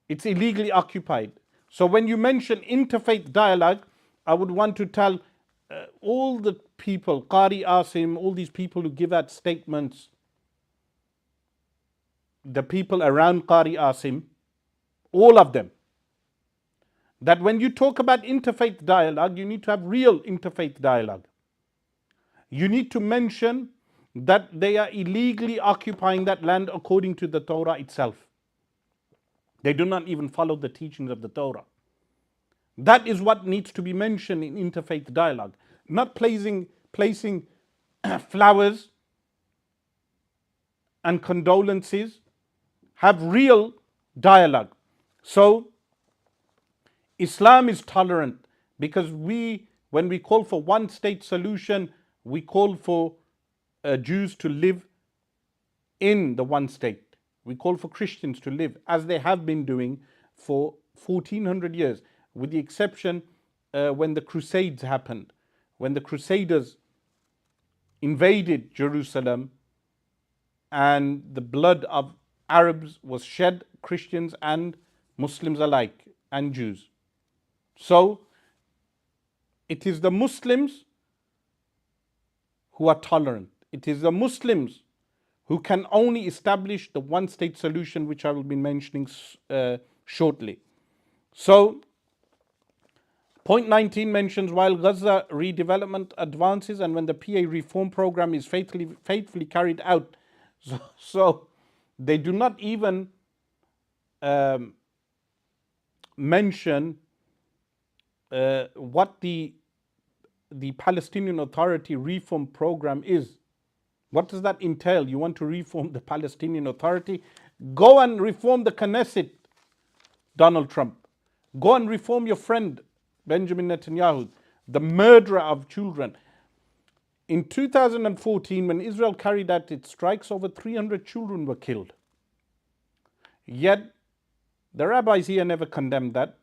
[SPEAKER 1] It's illegally occupied. So when you mention interfaith dialogue, I would want to tell all the people, Qari Asim, all these people who give out statements, the people around Qari Asim, all of them, that when you talk about interfaith dialogue, you need to have real interfaith dialogue. You need to mention that they are illegally occupying that land according to the Torah itself. They do not even follow the teachings of the Torah. That is what needs to be mentioned in interfaith dialogue. Not placing flowers and condolences. Have real dialogue. So Islam is tolerant because when we call for one state solution, we call for Jews to live in the one state. We call for Christians to live as they have been doing for 1400 years, with the exception when the Crusades happened, when the Crusaders invaded Jerusalem and the blood of Arabs was shed, Christians and Muslims alike, and Jews. So it is the Muslims who are tolerant. It is the Muslims who can only establish the one-state solution, which I will be mentioning shortly. So, point 19 mentions, while Gaza redevelopment advances and when the PA reform program is faithfully carried out, so they do not even mention what the Palestinian Authority reform program is. What does that entail? You want to reform the Palestinian Authority? Go and reform the Knesset, Donald Trump. Go and reform your friend, Benjamin Netanyahu, the murderer of children. In 2014, when Israel carried out its strikes, over 300 children were killed. Yet, the rabbis here never condemned that.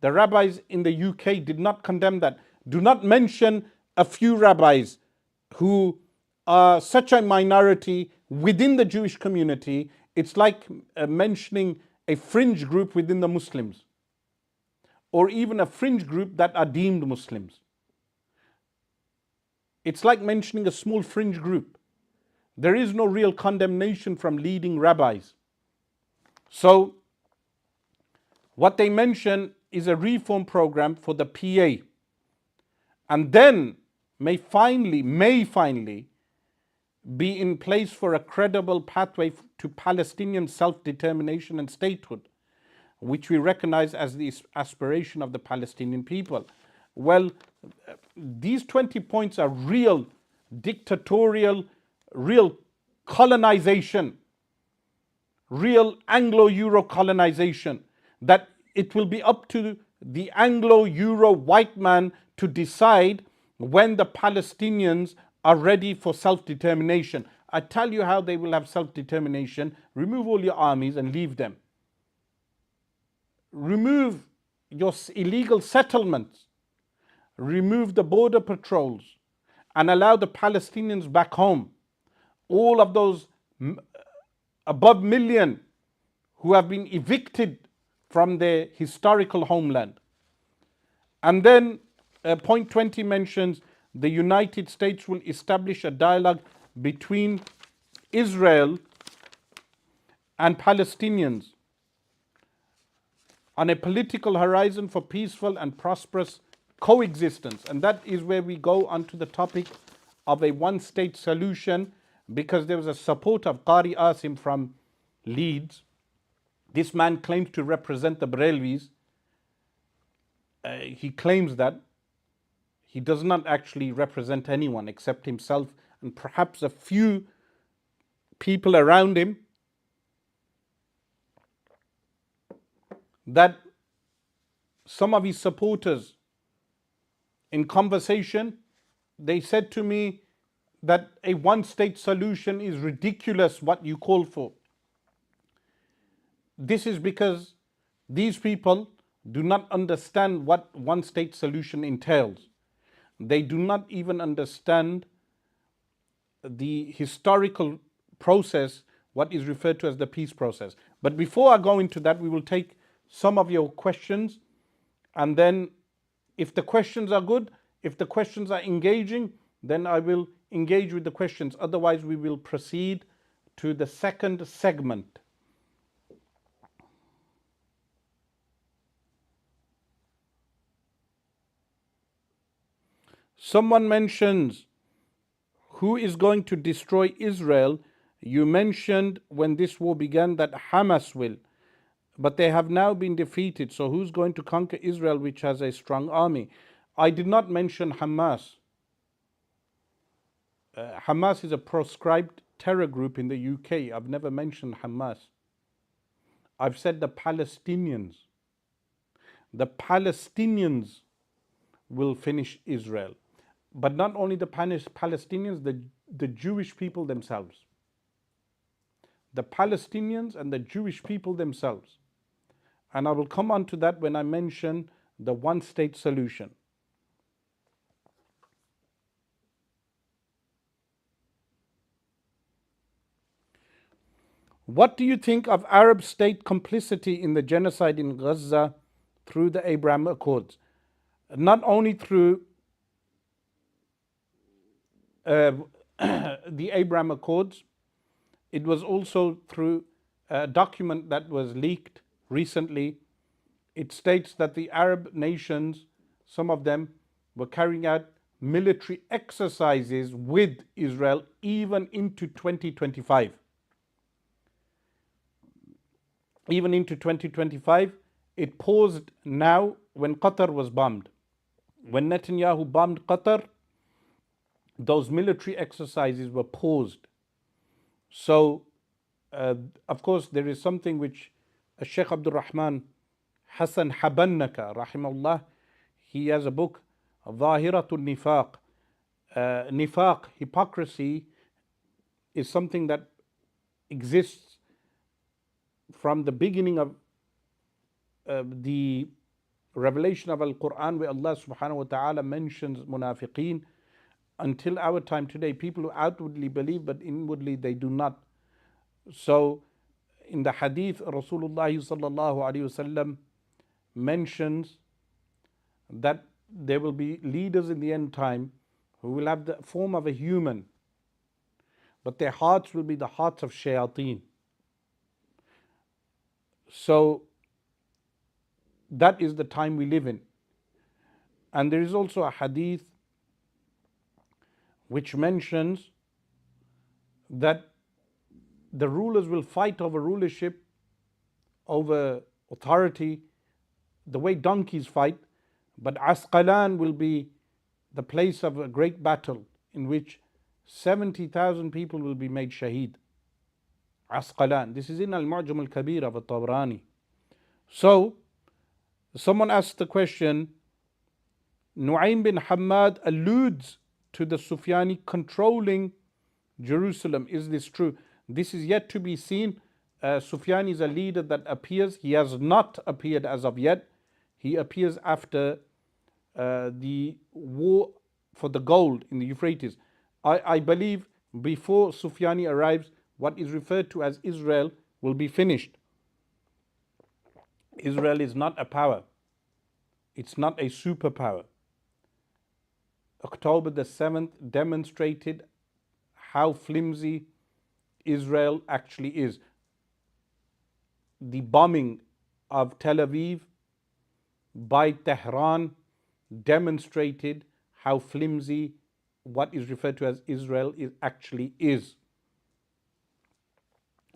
[SPEAKER 1] The rabbis in the UK did not condemn that. Do not mention a few rabbis who are such a minority within the Jewish community. It's like mentioning a fringe group within the Muslims, or even a fringe group that are deemed Muslims. It's like mentioning a small fringe group. There is no real condemnation from leading rabbis. So, what they mention is a reform program for the PA, and then may finally be in place for a credible pathway to Palestinian self-determination and statehood, which we recognize as the aspiration of the Palestinian people. Well, these 20 points are real dictatorial, real colonization, real Anglo-Euro colonization, that it will be up to the Anglo-Euro white man to decide when the Palestinians are ready for self-determination. I tell you how they will have self-determination. Remove all your armies and leave them. Remove your illegal settlements. Remove the border patrols. and allow the Palestinians back home. All of those above million who have been evicted from their historical homeland. And then point 20 mentions the United States will establish a dialogue between Israel and Palestinians on a political horizon for peaceful and prosperous coexistence. And that is where we go onto the topic of a one-state solution, because there was a support of Qari Asim from Leeds. This man claims to represent the Barelvis. He claims that he does not actually represent anyone except himself and perhaps a few people around him. That some of his supporters, in conversation, they said to me that a one-state solution is ridiculous, what you call for. This is because these people do not understand what one-state solution entails. They do not even understand the historical process, what is referred to as the peace process. But before I go into that, we will take some of your questions, and then if the questions are good, if the questions are engaging, then I will engage with the questions. Otherwise, we will proceed to the second segment. Someone mentions, who is going to destroy Israel? You mentioned when this war began that Hamas will, but they have now been defeated. So who's going to conquer Israel, which has a strong army? I did not mention Hamas. Hamas is a proscribed terror group in the UK. I've never mentioned Hamas. I've said the Palestinians. The Palestinians will finish Israel. But not only the Palestinians, the Jewish people themselves. The Palestinians and the Jewish people themselves. And I will come on to that when I mention the one-state solution. What do you think of Arab state complicity in the genocide in Gaza through the Abraham Accords? Not only through the Abraham Accords, it was also through a document that was leaked recently. It states that the Arab nations, some of them, were carrying out military exercises with Israel even into 2025. Even into 2025, it paused now when Qatar was bombed. When Netanyahu bombed Qatar, those military exercises were paused. So, of course, there is something which Sheikh Abdul Rahman Hassan Habannaka, rahimahullah, he has a book, Zahiratul Nifaq. Nifaq, hypocrisy, is something that exists from the beginning of the revelation of Al-Quran, where Allah subhanahu wa ta'ala mentions munafiqeen, until our time today, people who outwardly believe but inwardly they do not. So in the hadith, Rasulullah sallallahu alaihi wasallam mentions that there will be leaders in the end time who will have the form of a human, but their hearts will be the hearts of shayateen. So that is the time we live in. And there is also a hadith which mentions that the rulers will fight over rulership, over authority, the way donkeys fight, but Asqalan will be the place of a great battle in which 70,000 people will be made shaheed. Asqalan. This is in Al-Mu'jam Al-Kabir of At-Tabrani. So, someone asked the question, Nu'aym bin Hammad alludes to the Sufyani controlling Jerusalem. Is this true? This is yet to be seen. Sufyan is a leader that appears. He has not appeared as of yet. He appears after the war for the gold in the Euphrates. I believe before Sufyani arrives, what is referred to as Israel will be finished. Israel is not a power. It's not a superpower. October the 7th demonstrated how flimsy Israel actually is. The bombing of Tel Aviv by Tehran demonstrated how flimsy what is referred to as Israel actually is.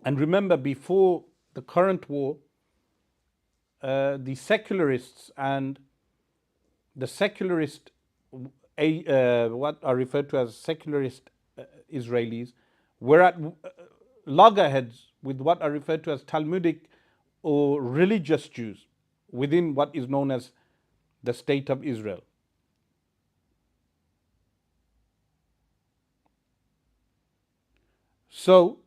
[SPEAKER 1] And remember, before the current war, the secularists and the secularist, what are referred to as secularist Israelis, were at loggerheads with what are referred to as Talmudic or religious Jews within what is known as the State of Israel. So,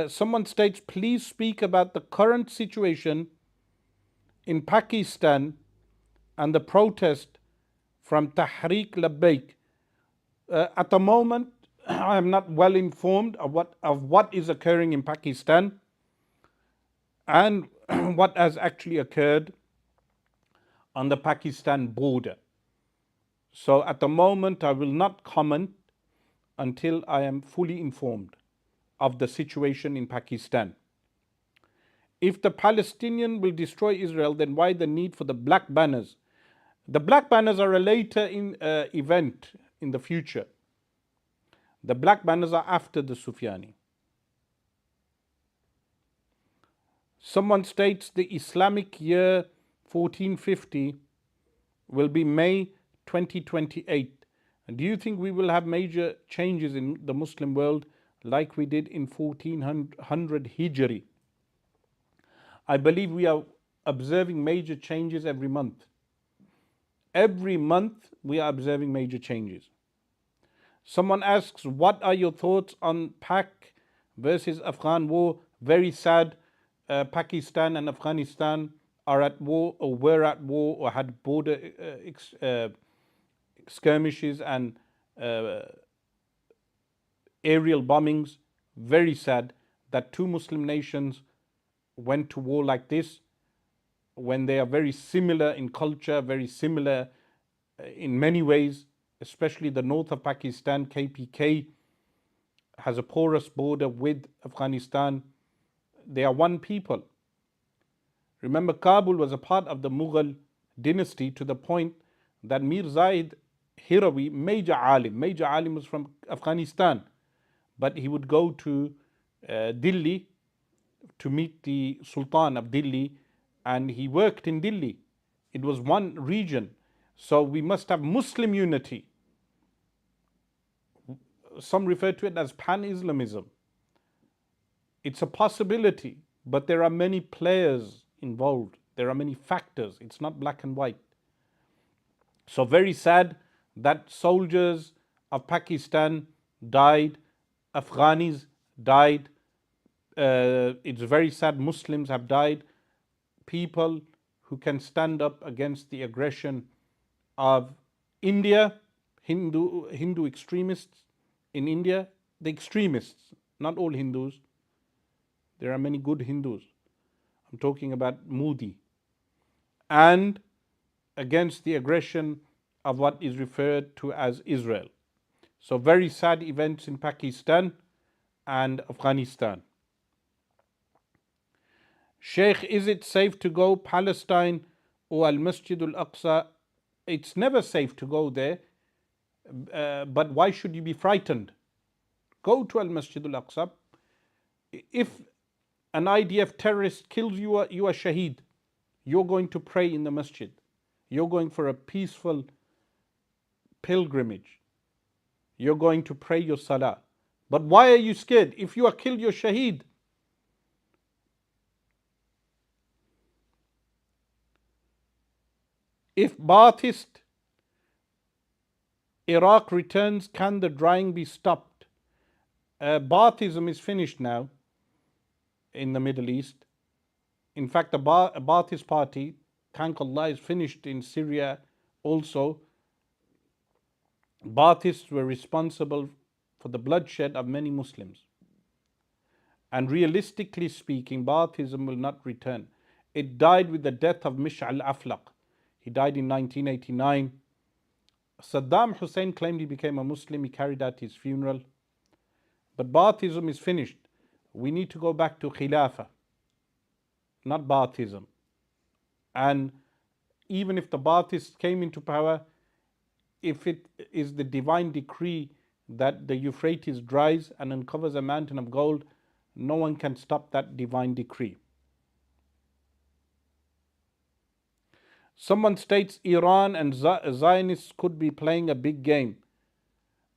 [SPEAKER 1] someone states, please speak about the current situation in Pakistan and the protest from Tahrik Labbaik. At the moment, I am not well informed of what is occurring in Pakistan and what has actually occurred on the Pakistan border. So at the moment, I will not comment until I am fully informed of the situation in Pakistan. If the Palestinian will destroy Israel, then why the need for the black banners? The black banners are a later event in the future. The black banners are after the Sufyani. Someone states the Islamic year 1450 will be May 2028. And do you think we will have major changes in the Muslim world like we did in 1400 Hijri? I believe we are observing major changes every month. Every month we are observing major changes. Someone asks, what are your thoughts on Pak versus Afghan war? Very sad. Pakistan and Afghanistan are at war or were at war or had border skirmishes and aerial bombings. Very sad that two Muslim nations went to war like this when they are very similar in culture, very similar in many ways, especially the north of Pakistan. KPK has a porous border with Afghanistan. They are one people. Remember, Kabul was a part of the Mughal dynasty to the point that Mir Zaid Hirawi, major alim was from Afghanistan, but he would go to Delhi to meet the Sultan of Delhi, and he worked in Delhi. It was one region. So we must have Muslim unity. Some refer to it as pan-Islamism. It's a possibility, but there are many players involved. There are many factors. It's not black and white. So very sad that soldiers of Pakistan died, Afghanis died. It's very sad Muslims have died. People who can stand up against the aggression of India, Hindu extremists in India, the extremists, not all Hindus. There are many good Hindus. I'm talking about Modi. And against the aggression of what is referred to as Israel. So very sad events in Pakistan and Afghanistan. Sheikh, is it safe to go Palestine or Al Masjid al Aqsa? It's never safe to go there, but why should you be frightened? Go to Al Masjid al Aqsa. If an IDF terrorist kills you, you are shaheed. You're going to pray in the masjid. You're going for a peaceful pilgrimage. You're going to pray your salah. But why are you scared? If you are killed, you're shaheed. If Ba'athist Iraq returns, can the drying be stopped? Ba'athism is finished now in the Middle East. In fact, the Ba'athist party, thank Allah, is finished in Syria also. Baathists were responsible for the bloodshed of many Muslims. And realistically speaking, Baathism will not return. It died with the death of Mish'al Aflaq. He died in 1989. Saddam Hussein claimed he became a Muslim. He carried out his funeral. But Baathism is finished. We need to go back to Khilafah, not Baathism. And even if the Baathists came into power, if it is the divine decree that the Euphrates dries and uncovers a mountain of gold, no one can stop that divine decree. Someone states Iran and Zionists could be playing a big game.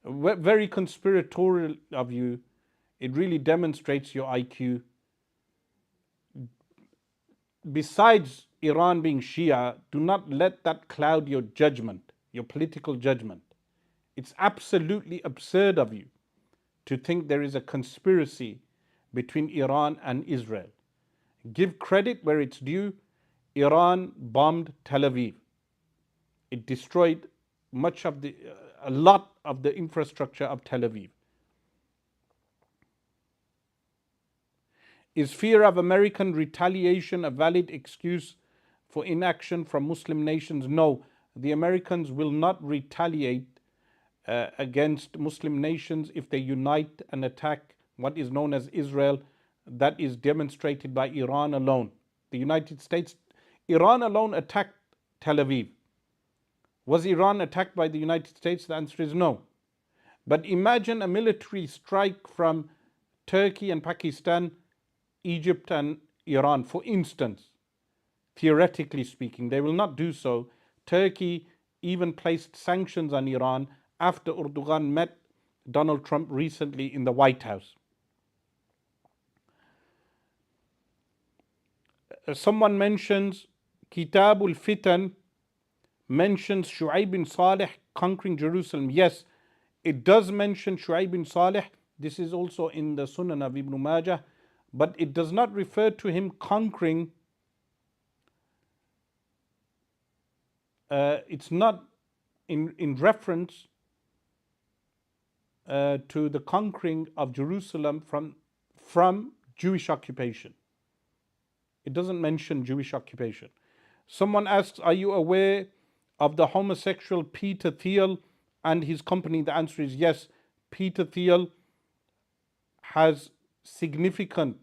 [SPEAKER 1] Very conspiratorial of you. It really demonstrates your IQ. Besides Iran being Shia, do not let that cloud your judgment, your political judgment. It's absolutely absurd of you to think there is a conspiracy between Iran and Israel. Give credit where it's due. Iran bombed Tel Aviv. It destroyed a lot of the infrastructure of Tel Aviv. Is fear of American retaliation a valid excuse for inaction from Muslim nations? No, the Americans will not retaliate against Muslim nations if they unite and attack what is known as Israel. That is demonstrated by Iran alone. The United States, Iran alone attacked Tel Aviv. Was Iran attacked by the United States? The answer is no. But imagine a military strike from Turkey and Pakistan, Egypt and Iran, for instance. Theoretically speaking, they will not do so. Turkey even placed sanctions on Iran after Erdogan met Donald Trump recently in the White House. Someone mentions Kitabul Fitan, mentions Shu'aib bin Saleh conquering Jerusalem. Yes, it does mention Shu'aib bin Saleh. This is also in the Sunan of Ibn Majah, but it does not refer to him conquering. It's not in reference to the conquering of Jerusalem from Jewish occupation. It doesn't mention Jewish occupation. Someone asks, are you aware of the homosexual Peter Thiel and his company? The answer is yes. Peter Thiel has significant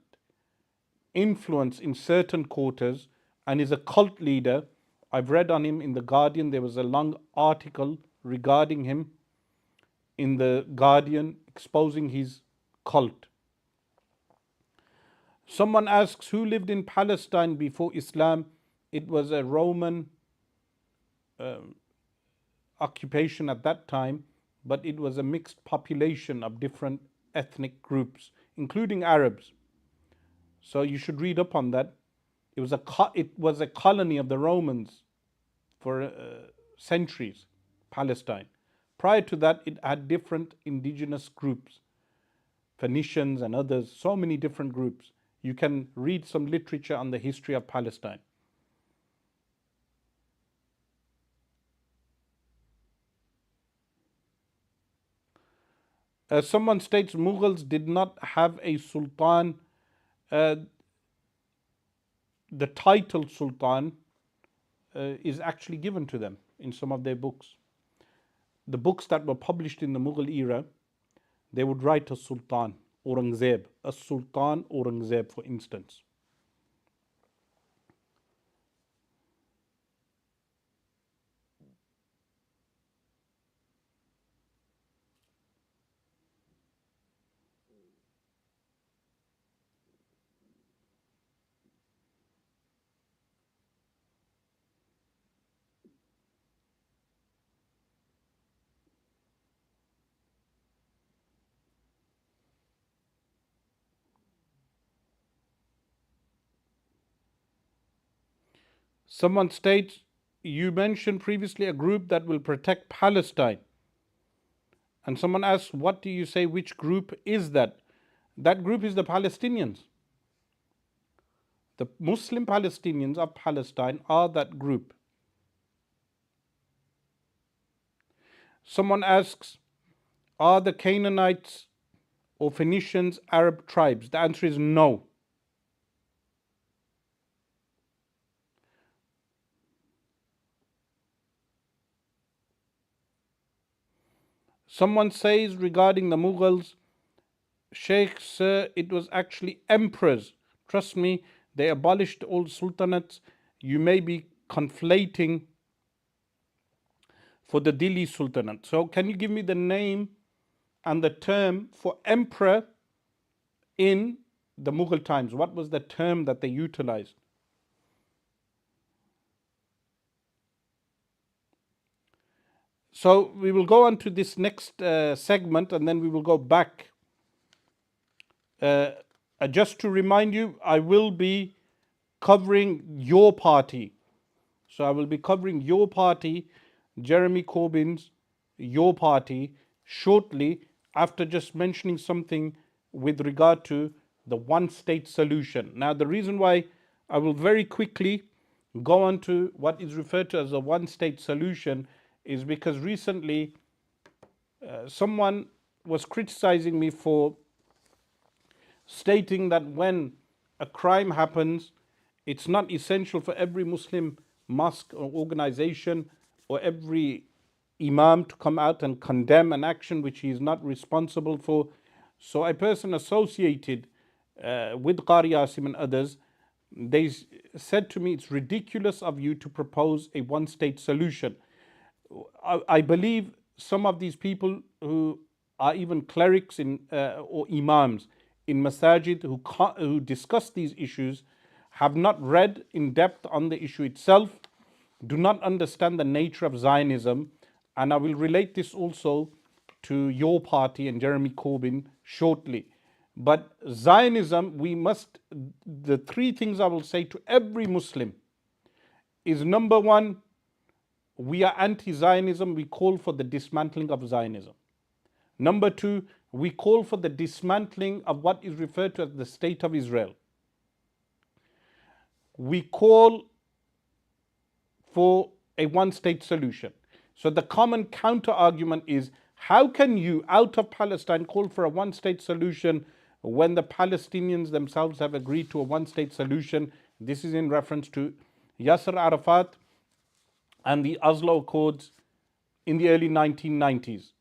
[SPEAKER 1] influence in certain quarters and is a cult leader. I've read on him in The Guardian. There was a long article regarding him in The Guardian exposing his cult. Someone asks, who lived in Palestine before Islam? It was a Roman occupation at that time, but it was a mixed population of different ethnic groups, including Arabs. So you should read up on that. It was a colony of the Romans for centuries, Palestine. Prior to that, it had different indigenous groups, Phoenicians and others, so many different groups. You can read some literature on the history of Palestine. Someone states Mughals did not have a sultan. The title sultan is actually given to them in some of their books. The books that were published in the Mughal era, they would write a sultan, Aurangzeb, a sultan Aurangzeb, for instance. Someone states, you mentioned previously a group that will protect Palestine. And someone asks, what do you say, which group is that? That group is the Palestinians. The Muslim Palestinians of Palestine are that group. Someone asks, are the Canaanites or Phoenicians Arab tribes? The answer is no. Someone says regarding the Mughals, Sheikh, sir, it was actually emperors. Trust me, they abolished all sultanates. You may be conflating for the Delhi Sultanate. So, can you give me the name and the term for emperor in the Mughal times? What was the term that they utilized? So, we will go on to this next segment and then we will go back. Just to remind you, I will be covering your party. So I will be covering your party, Jeremy Corbyn's, your party, shortly after just mentioning something with regard to the one state solution. Now, the reason why I will very quickly go on to what is referred to as a one state solution is because recently someone was criticizing me for stating that when a crime happens, it's not essential for every Muslim mosque or organization or every imam to come out and condemn an action which he is not responsible for. So a person associated with Qari Asim and others, they said to me, it's ridiculous of you to propose a one state solution. I believe some of these people who are even clerics in or imams in masajid who discuss these issues have not read in depth on the issue itself, do not understand the nature of Zionism, and I will relate this also to your party and Jeremy Corbyn shortly. But Zionism, the three things I will say to every Muslim is: number one, we are anti-Zionism, we call for the dismantling of Zionism. Number two, we call for the dismantling of what is referred to as the State of Israel. We call for a one-state solution. So the common counter-argument is, how can you, out of Palestine, call for a one-state solution when the Palestinians themselves have agreed to a one-state solution? This is in reference to Yasser Arafat and the Oslo Accords in the early 1990s.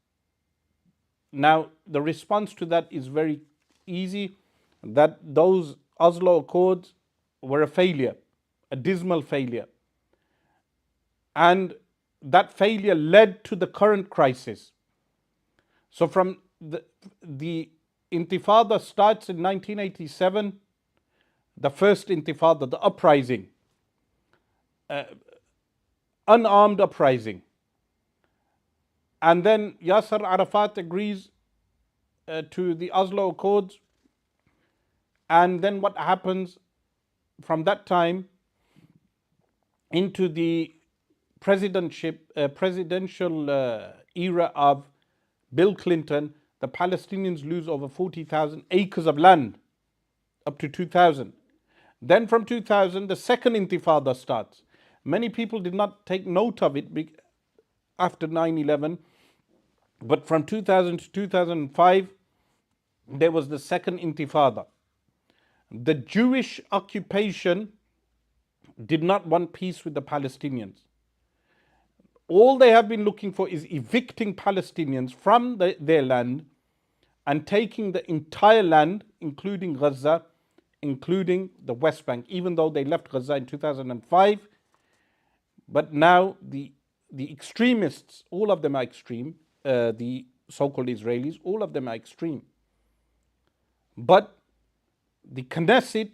[SPEAKER 1] Now, the response to that is very easy, that those Oslo Accords were a failure, a dismal failure. And that failure led to the current crisis. So from the Intifada starts in 1987, the first Intifada, the uprising, unarmed uprising. And then Yasser Arafat agrees to the Oslo Accords. And then what happens from that time into the presidential era of Bill Clinton, the Palestinians lose over 40,000 acres of land, up to 2000. Then from 2000, the second Intifada starts. Many people did not take note of it after 9/11, but from 2000 to 2005, there was the second Intifada. The Jewish occupation did not want peace with the Palestinians. All they have been looking for is evicting Palestinians from their land and taking the entire land, including Gaza, including the West Bank, even though they left Gaza in 2005. But now the extremists, all of them are extreme, the so-called Israelis, all of them are extreme. But the Knesset,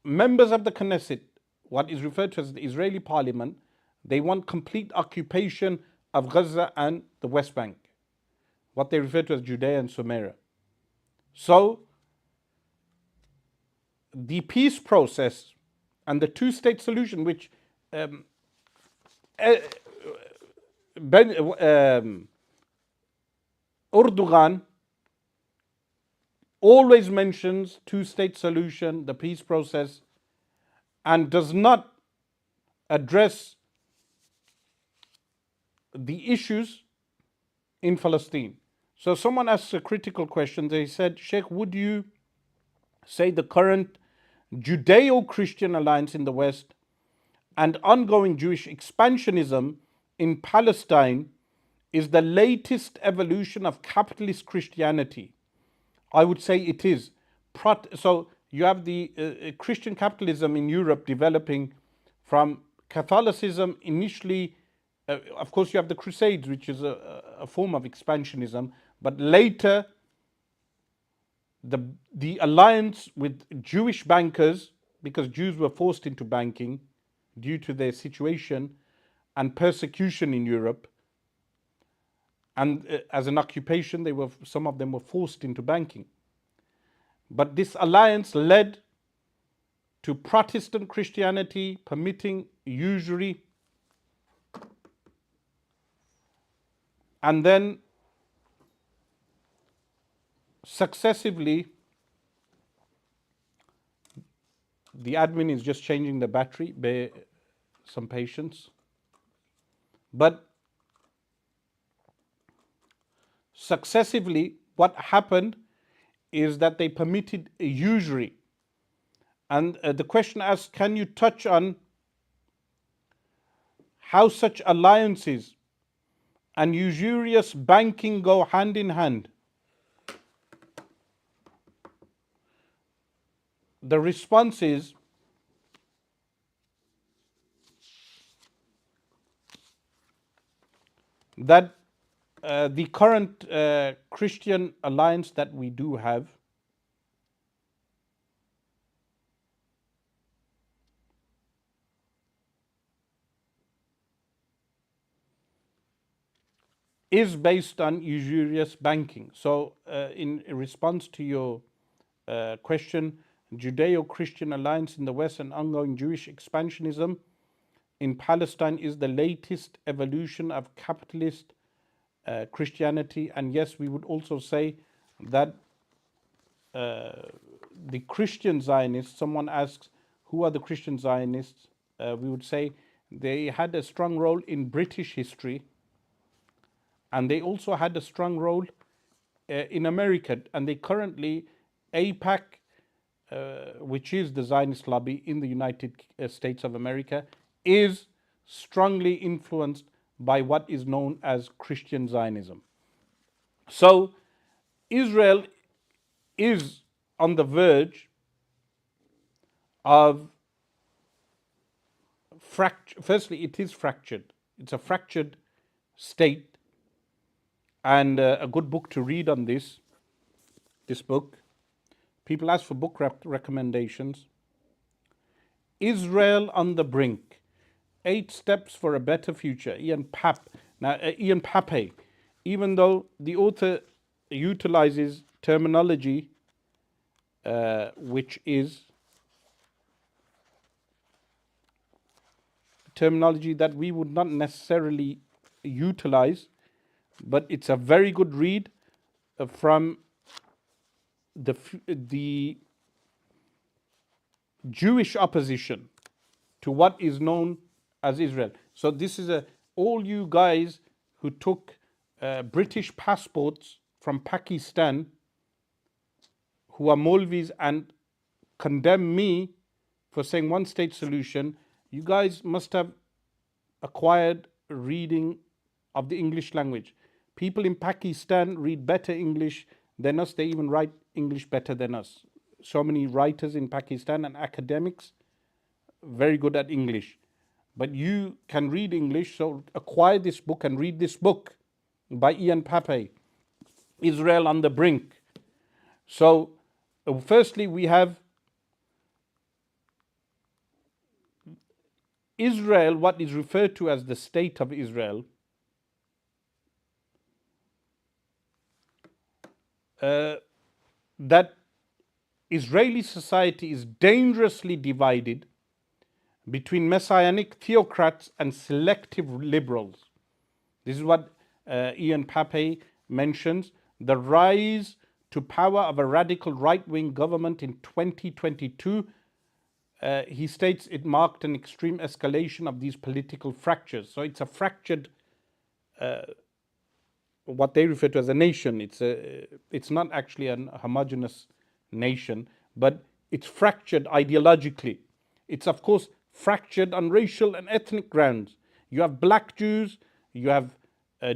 [SPEAKER 1] members of the Knesset, what is referred to as the Israeli parliament, they want complete occupation of Gaza and the West Bank, what they refer to as Judea and Samaria. So the peace process and the two-state solution, which Erdogan always mentions two-state solution, the peace process, and does not address the issues in Palestine. So someone asks a critical question. They said, Sheikh, would you say the current Judeo-Christian alliance in the West and ongoing Jewish expansionism in Palestine is the latest evolution of capitalist Christianity? I would say it is. So you have the Christian capitalism in Europe developing from Catholicism initially. Of course, you have the Crusades, which is a form of expansionism, but later the alliance with Jewish bankers, because Jews were forced into banking due to their situation and persecution in Europe, and as an occupation, some of them were forced into banking. But this alliance led to Protestant Christianity permitting usury, and then successively, the admin is just changing the battery, bear some patience. But successively, what happened is that they permitted usury. And the question asks, can you touch on how such alliances and usurious banking go hand in hand? The response is that the current Christian alliance that we do have is based on usurious banking. So in response to your question, Judeo-Christian alliance in the West and ongoing Jewish expansionism in Palestine is the latest evolution of capitalist Christianity. And yes, we would also say that the Christian Zionists, someone asks, who are the Christian Zionists? We would say they had a strong role in British history, and they also had a strong role in America. And they currently, AIPAC, which is the Zionist lobby in the United States of America, is strongly influenced by what is known as Christian Zionism. So Israel is on the verge of firstly, it is fractured. It's a fractured state, and a good book to read on this book. People ask for book recommendations. Israel on the Brink, 8 Steps for a Better Future, Ian Pape. Even though the author utilizes terminology which is terminology that we would not necessarily utilize, but it's a very good read from the Jewish opposition to what is known as Israel. So this is all you guys who took British passports from Pakistan, who are Maulvis and condemn me for saying one state solution, you guys must have acquired reading of the English language. People in Pakistan read better English than us. They even write English better than us. So many writers in Pakistan and academics very good at English. But you can read English, so acquire this book and read this book by Ian Pape, Israel on the Brink. So firstly, we have Israel, what is referred to as the state of Israel, that Israeli society is dangerously divided between messianic theocrats and selective liberals. This is what Ian Pape mentions. The rise to power of a radical right-wing government in 2022, he states it marked an extreme escalation of these political fractures. So it's a fractured what they refer to as a nation. It's not actually a homogeneous nation, but it's fractured ideologically. It's of course fractured on racial and ethnic grounds. You have black Jews, you have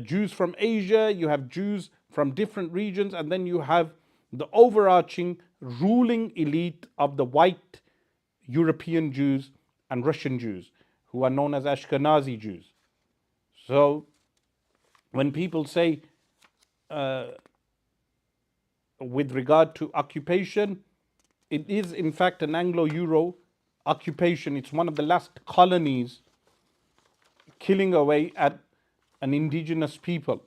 [SPEAKER 1] Jews from Asia, you have Jews from different regions, and then you have the overarching ruling elite of the white European Jews and Russian Jews, who are known as Ashkenazi Jews. So when people say with regard to occupation, it is in fact an Anglo-Euro occupation. It's one of the last colonies killing away at an indigenous people.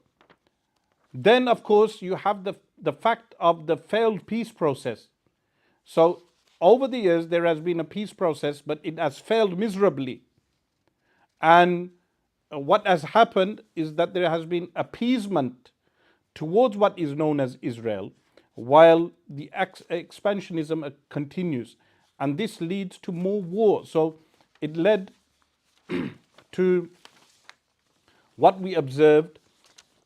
[SPEAKER 1] Then, of course, you have the fact of the failed peace process. So, over the years, there has been a peace process, but it has failed miserably. And what has happened is that there has been appeasement towards what is known as Israel, while the expansionism continues. And this leads to more war. So, it led to what we observed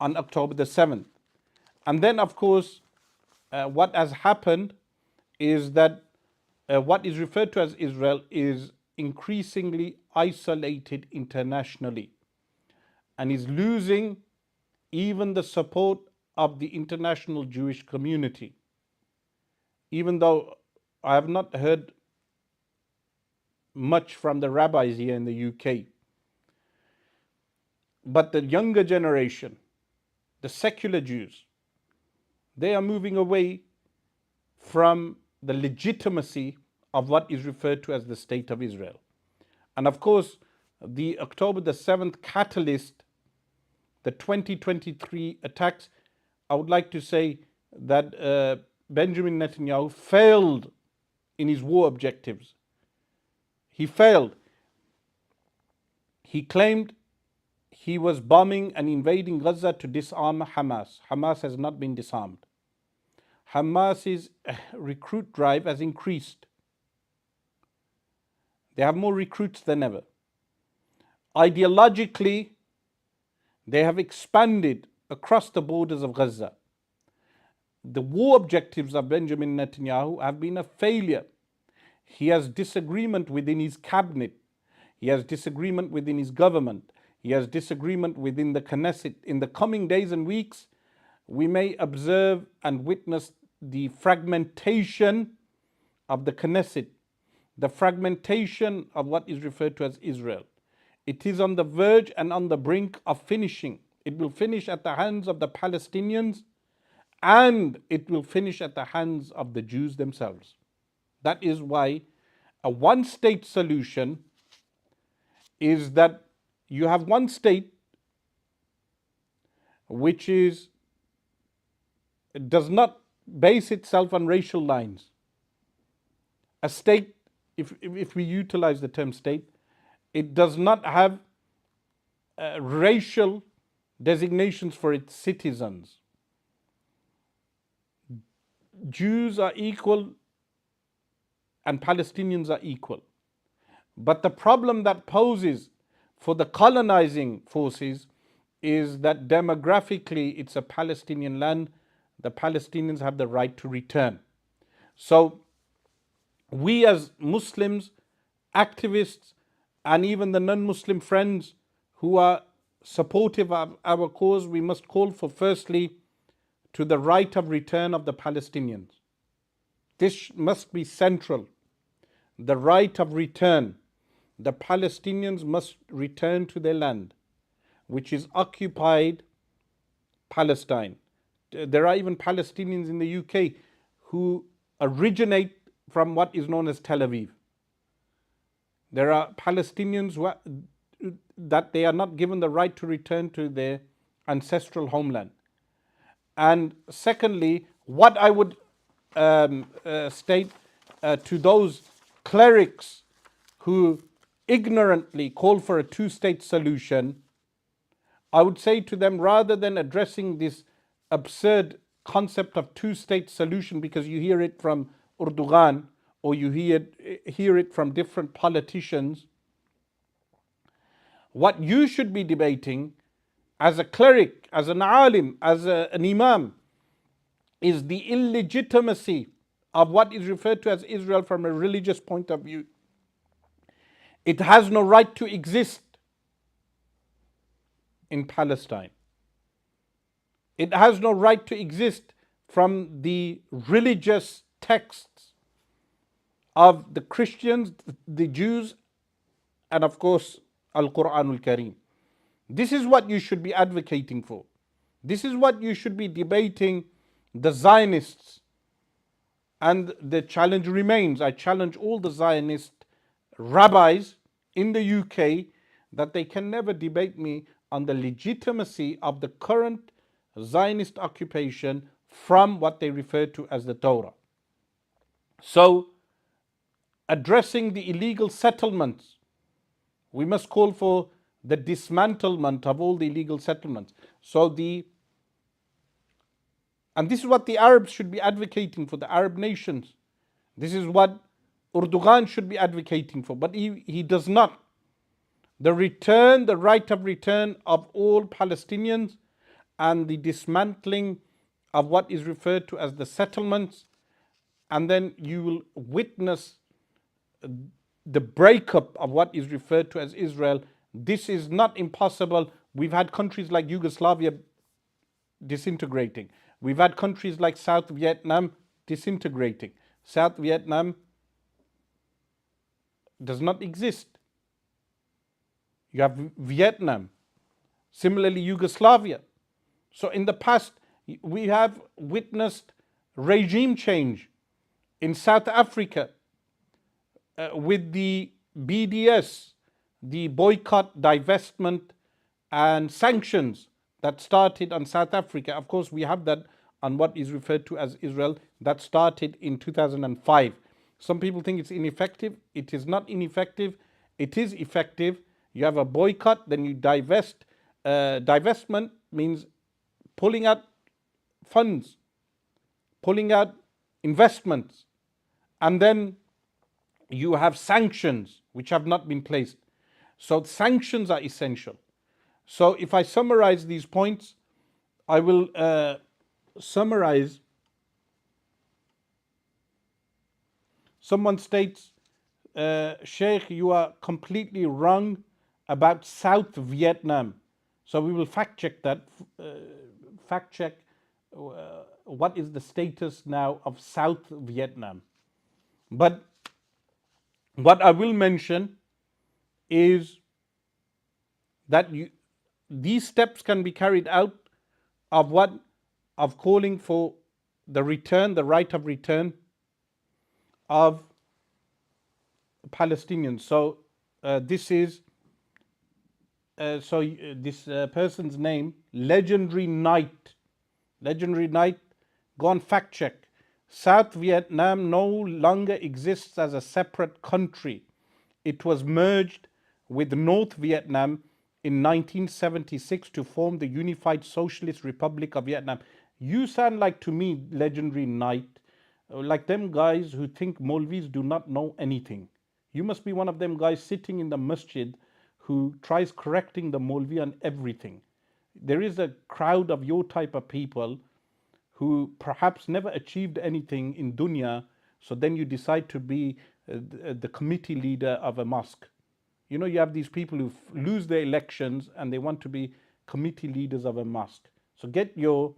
[SPEAKER 1] on October the 7th. And then, of course, what has happened is that what is referred to as Israel is increasingly isolated internationally and is losing even the support of the international Jewish community. Even though I have not heard much from the rabbis here in the UK, but the younger generation, the secular Jews, they are moving away from the legitimacy of what is referred to as the State of Israel. And of course, the October the 7th catalyst, the 2023 attacks, I would like to say that Benjamin Netanyahu failed in his war objectives. He failed. He claimed he was bombing and invading Gaza to disarm Hamas. Hamas has not been disarmed. Hamas's recruit drive has increased. They have more recruits than ever. Ideologically, they have expanded across the borders of Gaza. The war objectives of Benjamin Netanyahu have been a failure. He has disagreement within his cabinet. He has disagreement within his government. He has disagreement within the Knesset. In the coming days and weeks, we may observe and witness the fragmentation of the Knesset, the fragmentation of what is referred to as Israel. It is on the verge and on the brink of finishing. It will finish at the hands of the Palestinians, and it will finish at the hands of the Jews themselves. That is why a one-state solution is that you have one state which does not base itself on racial lines. A state, if we utilize the term state, it does not have racial designations for its citizens. Jews are equal and Palestinians are equal. But the problem that poses for the colonizing forces is that demographically it's a Palestinian land. The Palestinians have the right to return. So we as Muslims, activists, and even the non-Muslim friends who are supportive of our cause, we must call for firstly to the right of return of the Palestinians. This must be central. The right of return. The Palestinians must return to their land, which is occupied Palestine. There are even Palestinians in the UK who originate from what is known as Tel Aviv. There are Palestinians that they are not given the right to return to their ancestral homeland. And secondly, what I would state to those clerics who ignorantly call for a two-state solution, I would say to them, rather than addressing this absurd concept of two-state solution, because you hear it from Erdogan or you hear it from different politicians, what you should be debating as a cleric, as an alim, as an imam, is the illegitimacy of what is referred to as Israel from a religious point of view. It has no right to exist in Palestine. It has no right to exist from the religious texts of the Christians, the Jews, and of course, Al-Quran al-Kareem. This is what you should be advocating for. This is what you should be debating the Zionists. And the challenge remains. I challenge all the Zionist rabbis in the UK that they can never debate me on the legitimacy of the current Zionist occupation from what they refer to as the Torah. So, addressing the illegal settlements, we must call for the dismantlement of all the illegal settlements. And this is what the Arabs should be advocating for, the Arab nations. This is what Erdogan should be advocating for, but he does not. The right of return of all Palestinians and the dismantling of what is referred to as the settlements, and then you will witness the breakup of what is referred to as Israel. This is not impossible. We've had countries like Yugoslavia disintegrating. We've had countries like South Vietnam disintegrating. South Vietnam does not exist. You have Vietnam. Similarly, Yugoslavia. So in the past, we have witnessed regime change in South Africa with the BDS, the boycott, divestment, and sanctions that started on South Africa. Of course, we have that on what is referred to as Israel that started in 2005. Some people think it's ineffective. It is not ineffective. It is effective. You have a boycott, then you divest. Divestment means pulling out funds, pulling out investments, and then you have sanctions which have not been placed. So sanctions are essential. So if I summarize these points, I will summarize. Someone states, Sheikh, you are completely wrong about South Vietnam. So we will fact check that. Fact check what is the status now of South Vietnam. But what I will mention is that these steps can be carried out of calling for the right of return of Palestinians. So this person's name, Legendary Knight. Legendary Knight, go on fact check. South Vietnam no longer exists as a separate country. It was merged with North Vietnam in 1976 to form the Unified Socialist Republic of Vietnam. You sound like, to me, Legendary Knight, like them guys who think Maulvis do not know anything. You must be one of them guys sitting in the masjid who tries correcting the Maulvi on everything. There is a crowd of your type of people who perhaps never achieved anything in dunya, so then you decide to be the committee leader of a mosque. You know, you have these people who lose their elections and they want to be committee leaders of a mosque. So get your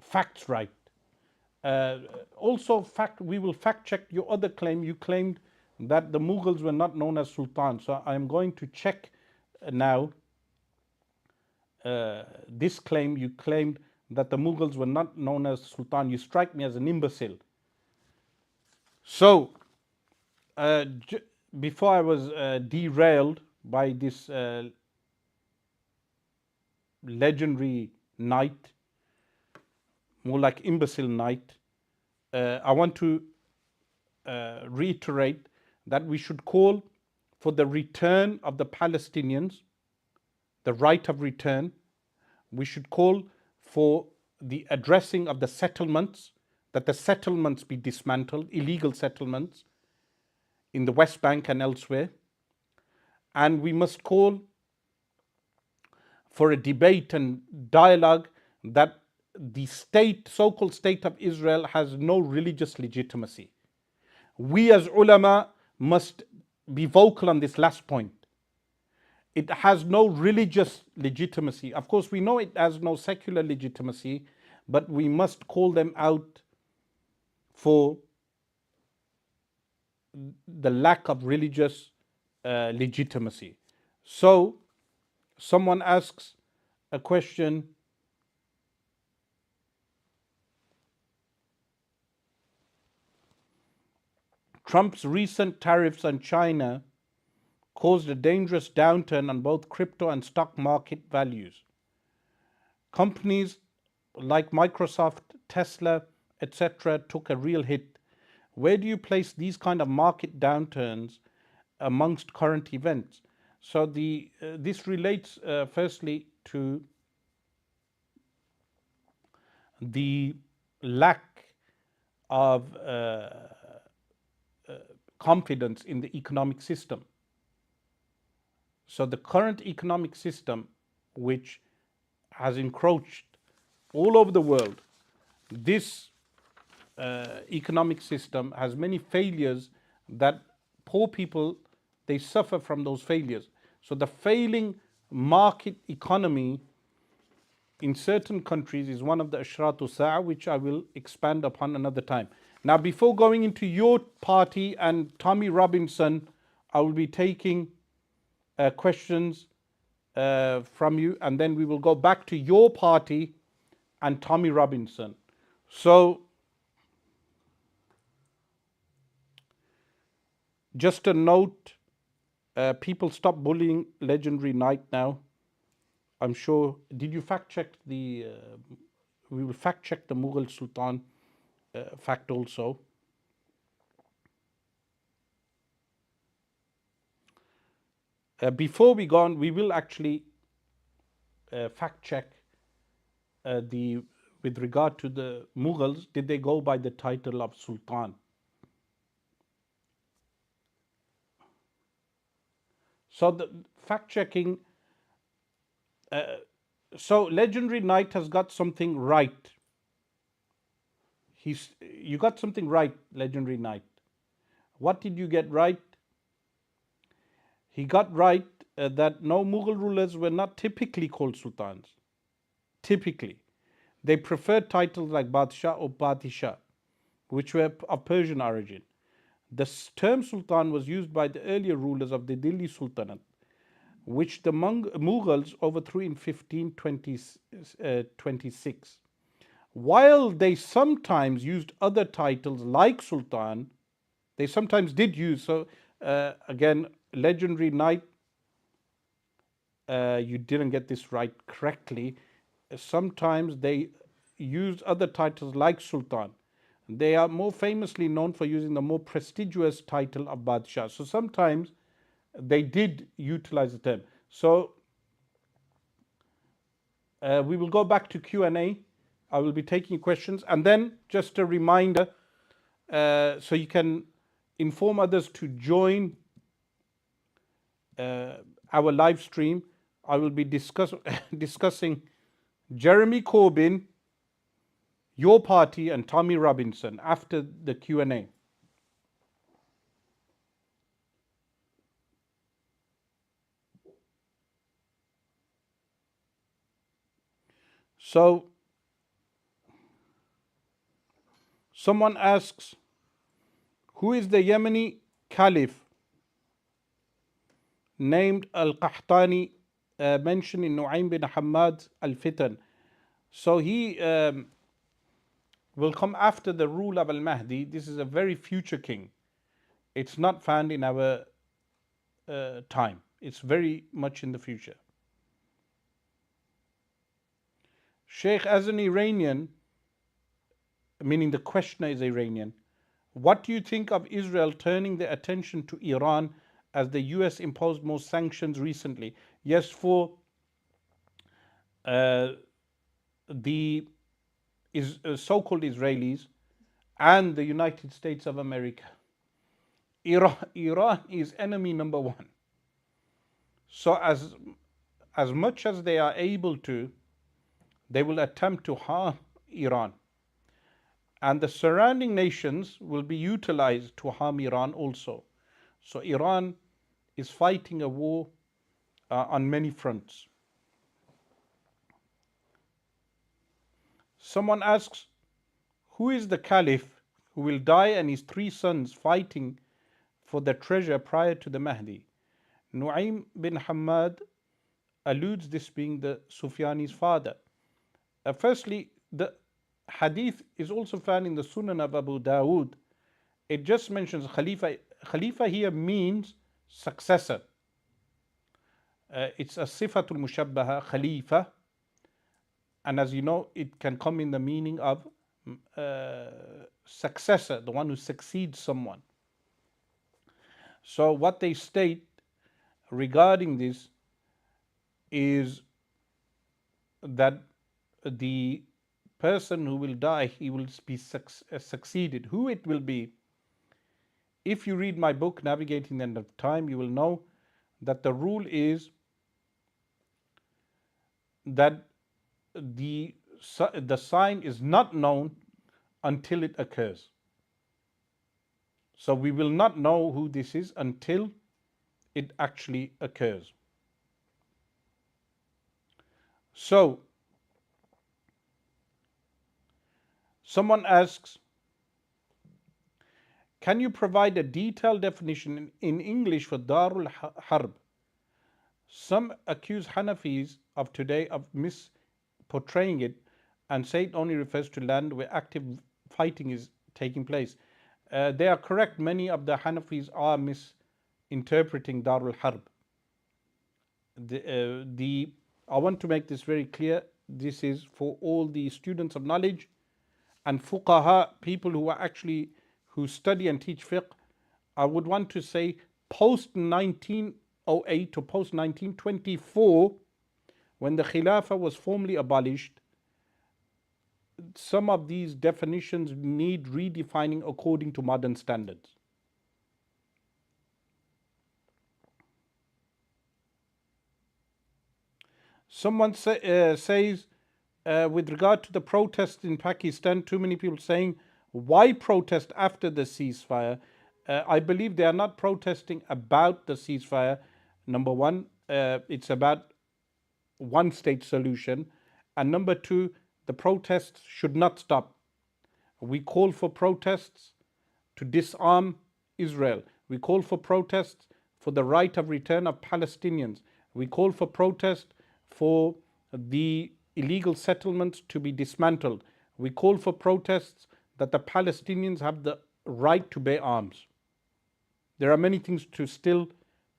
[SPEAKER 1] facts right. Also, we will fact check your other claim. You claimed that the Mughals were not known as Sultan. So I am going to check now this claim. You claimed that the Mughals were not known as Sultan. You strike me as an imbecile. So, before I was derailed by this legendary knight, more like imbecile knight, I want to reiterate that we should call for the return of the Palestinians, the right of return. We should call for the addressing of the settlements, that the settlements be dismantled, illegal settlements in the West Bank and elsewhere. And we must call for a debate and dialogue that the state, so-called state of Israel, has no religious legitimacy. We as ulama must be vocal on this last point. It has no religious legitimacy. Of course, we know it has no secular legitimacy, but we must call them out for the lack of religious legitimacy. So, someone asks a question. Trump's recent tariffs on China caused a dangerous downturn on both crypto and stock market values. Companies like Microsoft, Tesla, etc. took a real hit. Where do you place these kind of market downturns amongst current events? So this relates firstly to the lack of confidence in the economic system. So the current economic system, which has encroached all over the world, this economic system has many failures that poor people, they suffer from those failures. So the failing market economy in certain countries is one of the ashratu sa'a, which I will expand upon another time. Now, before going into your party and Tommy Robinson, I will be taking questions from you, and then we will go back to your party and Tommy Robinson. So, just a note, people stop bullying Legendary Knight now. I'm sure, did you fact check we will fact check the Mughal Sultan fact also. Before we go on, we will actually fact check with regard to the Mughals, did they go by the title of Sultan? So the fact checking, so Legendary Knight has got something right. You got something right, Legendary Knight. What did you get right? He got right that no, Mughal rulers were not typically called sultans. Typically. They preferred titles like Badshah or Badishah, which were of Persian origin. The term sultan was used by the earlier rulers of the Delhi Sultanate, which the Mughals overthrew in 1526. While they sometimes used other titles like sultan, they sometimes did use, so again, Legendary Knight, you didn't get this right correctly. Sometimes they used other titles like sultan. They are more famously known for using the more prestigious title of Badshah. So sometimes they did utilize the term. So we will go back to Q&A. I will be taking questions. And then just a reminder, so you can inform others to join our live stream. I will be discussing Jeremy Corbyn, your party, and Tommy Robinson after the Q&A. So, someone asks, who is the Yemeni caliph named Al-Qahtani mentioned in Nu'aym bin Hamad al-Fitan? So he will come after the rule of Al-Mahdi. This is a very future king. It's not found in our time. It's very much in the future. Sheikh, as an Iranian, meaning the questioner is Iranian, what do you think of Israel turning their attention to Iran as the US imposed more sanctions recently? Yes, for the so-called Israelis and the United States of America. Iran is enemy number one. So as as much as they are able to, they will attempt to harm Iran. And the surrounding nations will be utilized to harm Iran also. So Iran is fighting a war on many fronts. Someone asks, who is the caliph who will die and his three sons fighting for the treasure prior to the Mahdi? Nu'aym bin Hamad alludes this being the Sufyani's father. Firstly, the hadith is also found in the Sunan of Abu Dawood. It just mentions Khalifa. Khalifa here means successor. It's a sifatul mushabbaha, Khalifa. And as you know, it can come in the meaning of successor, the one who succeeds someone. So what they state regarding this is that the person who will die, he will be succeeded. Who it will be? If you read my book, Navigating the End of Time, you will know that the rule is that the sign is not known until it occurs. So we will not know who this is until it actually occurs. So someone asks, can you provide a detailed definition in English for Darul Harb? Some accuse Hanafis of today of misportraying it and say it only refers to land where active fighting is taking place. They are correct. Many of the Hanafis are misinterpreting Darul Harb. I want to make this very clear. This is for all the students of knowledge and fuqaha, people who study and teach fiqh. I would want to say post 1908 to post 1924, when the Khilafah was formally abolished, some of these definitions need redefining according to modern standards. Someone says, with regard to the protests in Pakistan, too many people saying, why protest after the ceasefire? I believe they are not protesting about the ceasefire. Number one, it's about one state solution. And number two, the protests should not stop. We call for protests to disarm Israel. We call for protests for the right of return of Palestinians. We call for protest for the illegal settlements to be dismantled. We call for protests that the Palestinians have the right to bear arms. There are many things to still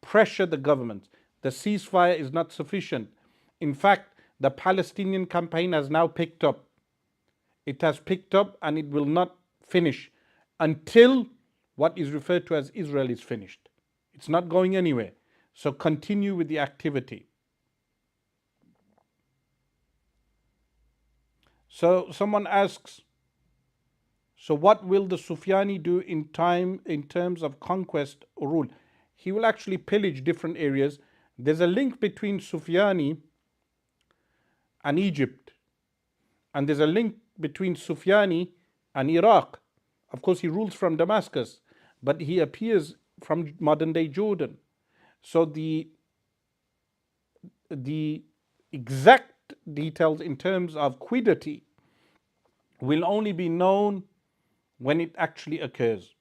[SPEAKER 1] pressure the government. The ceasefire is not sufficient. In fact, the Palestinian campaign has now picked up. It has picked up and it will not finish until what is referred to as Israel is finished. It's not going anywhere. So continue with the activity. So someone asks, so what will the Sufyani do in terms of conquest or rule? He will actually pillage different areas. There's a link between Sufyani and Egypt, and there's a link between Sufyani and Iraq. Of course, he rules from Damascus, but he appears from modern day Jordan. So the exact details in terms of quiddity will only be known when it actually occurs.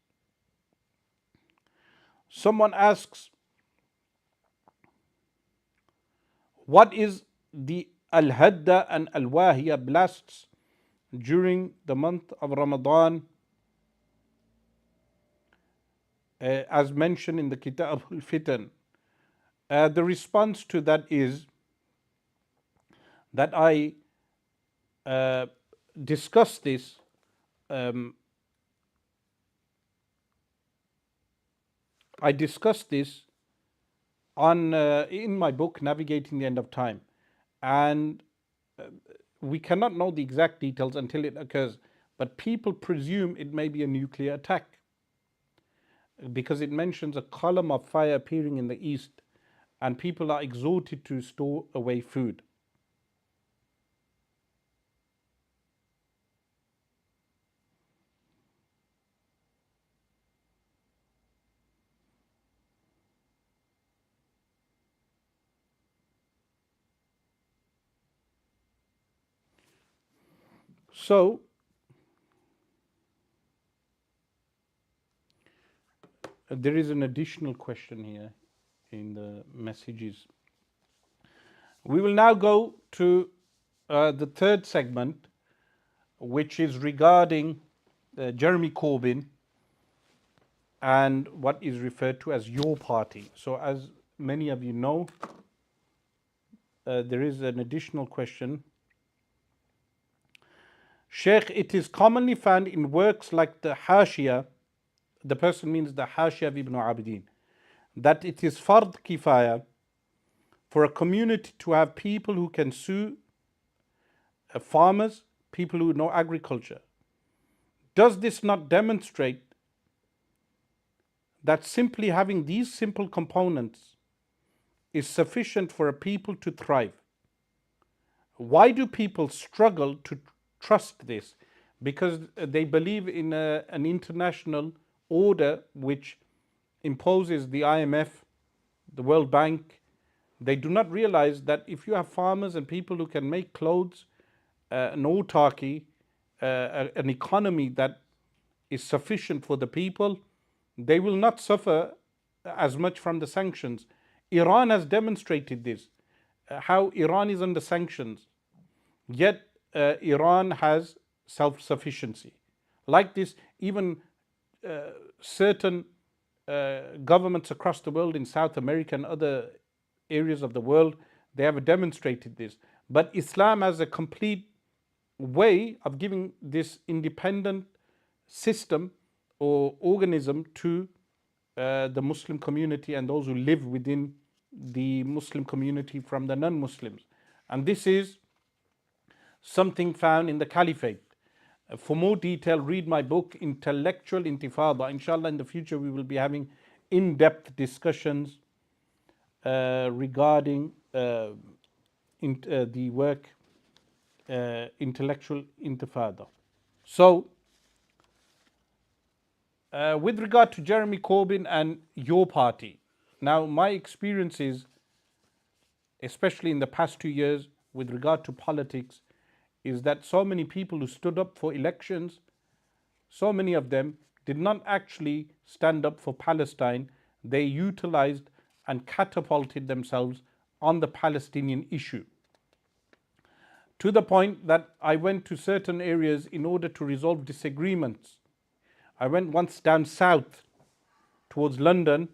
[SPEAKER 1] Someone asks, what is the Al-Hadda and Al-Wahiya blasts during the month of Ramadan, as mentioned in the Kitab al-Fitan? The response to that is that I discussed this in my book, Navigating the End of Time. And we cannot know the exact details until it occurs. But people presume it may be a nuclear attack because it mentions a column of fire appearing in the east. and people are exhorted to store away food. So, there is an additional question here in the messages. We will now go to the third segment, which is regarding Jeremy Corbyn and what is referred to as your party. So, as many of you know, there is an additional question. Sheikh, it is commonly found in works like the Hashia, the person means the Hashia of Ibn Abidin, that it is fard kifaya for a community to have people who can sue farmers, people who know agriculture. Does this not demonstrate that simply having these simple components is sufficient for a people to thrive? Why do people struggle to trust this? Because they believe in an international order which imposes the IMF, the World Bank. They do not realize that if you have farmers and people who can make clothes, an autarky, an economy that is sufficient for the people, they will not suffer as much from the sanctions. Iran has demonstrated this, how Iran is under sanctions, yet Iran has self-sufficiency. Like this, even certain governments across the world in South America and other areas of the world, they have demonstrated this. But Islam has a complete way of giving this independent system or organism to the Muslim community and those who live within the Muslim community from the non-Muslims. And this is something found in the Caliphate. For more detail, read my book, Intellectual Intifada. Inshallah, in the future, we will be having in-depth discussions regarding the work Intellectual Intifada. So, with regard to Jeremy Corbyn and your party, now my experiences, especially in the past 2 years with regard to politics, is that so many people who stood up for elections, so many of them did not actually stand up for Palestine. They utilized and catapulted themselves on the Palestinian issue, to the point that I went to certain areas in order to resolve disagreements. I went once down south towards London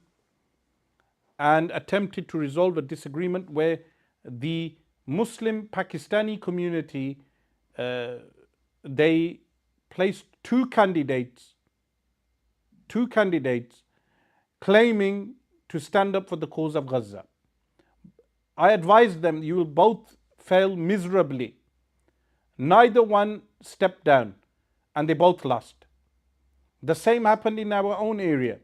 [SPEAKER 1] and attempted to resolve a disagreement where the Muslim Pakistani community, they placed two candidates claiming to stand up for the cause of Gaza. I advised them, you will both fail miserably. Neither one stepped down and they both lost. The same happened in our own area,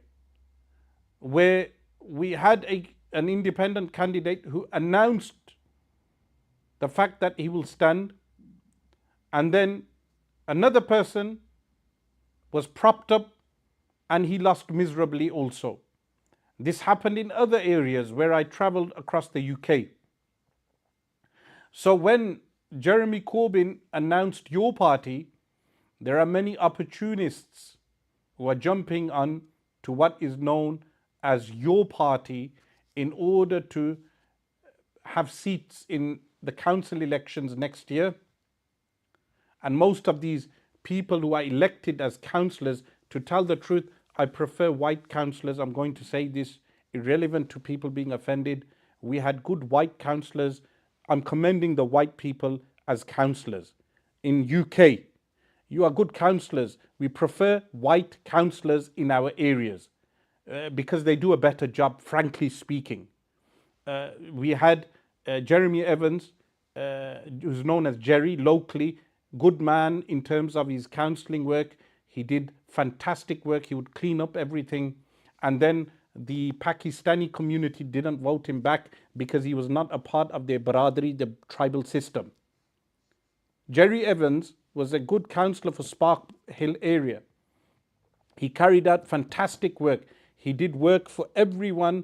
[SPEAKER 1] where we had an independent candidate who announced the fact that he will stand, and then another person was propped up and he lost miserably also. This happened in other areas where I traveled across the UK. So when Jeremy Corbyn announced your party, there are many opportunists who are jumping on to what is known as your party in order to have seats in the council elections next year. And most of these people who are elected as councillors, to tell the truth, I prefer white councillors. I'm going to say this irrelevant to people being offended. We had good white councillors. I'm commending the white people as councillors. In UK, you are good councillors. We prefer white councillors in our areas because they do a better job, frankly speaking. We had Jeremy Evans, who's known as Jerry locally, good man in terms of his counselling work. He did fantastic work. He would clean up everything. And then the Pakistani community didn't vote him back because he was not a part of their Baradari, the tribal system. Jerry Evans was a good councillor for Spark Hill area. He carried out fantastic work. He did work for everyone.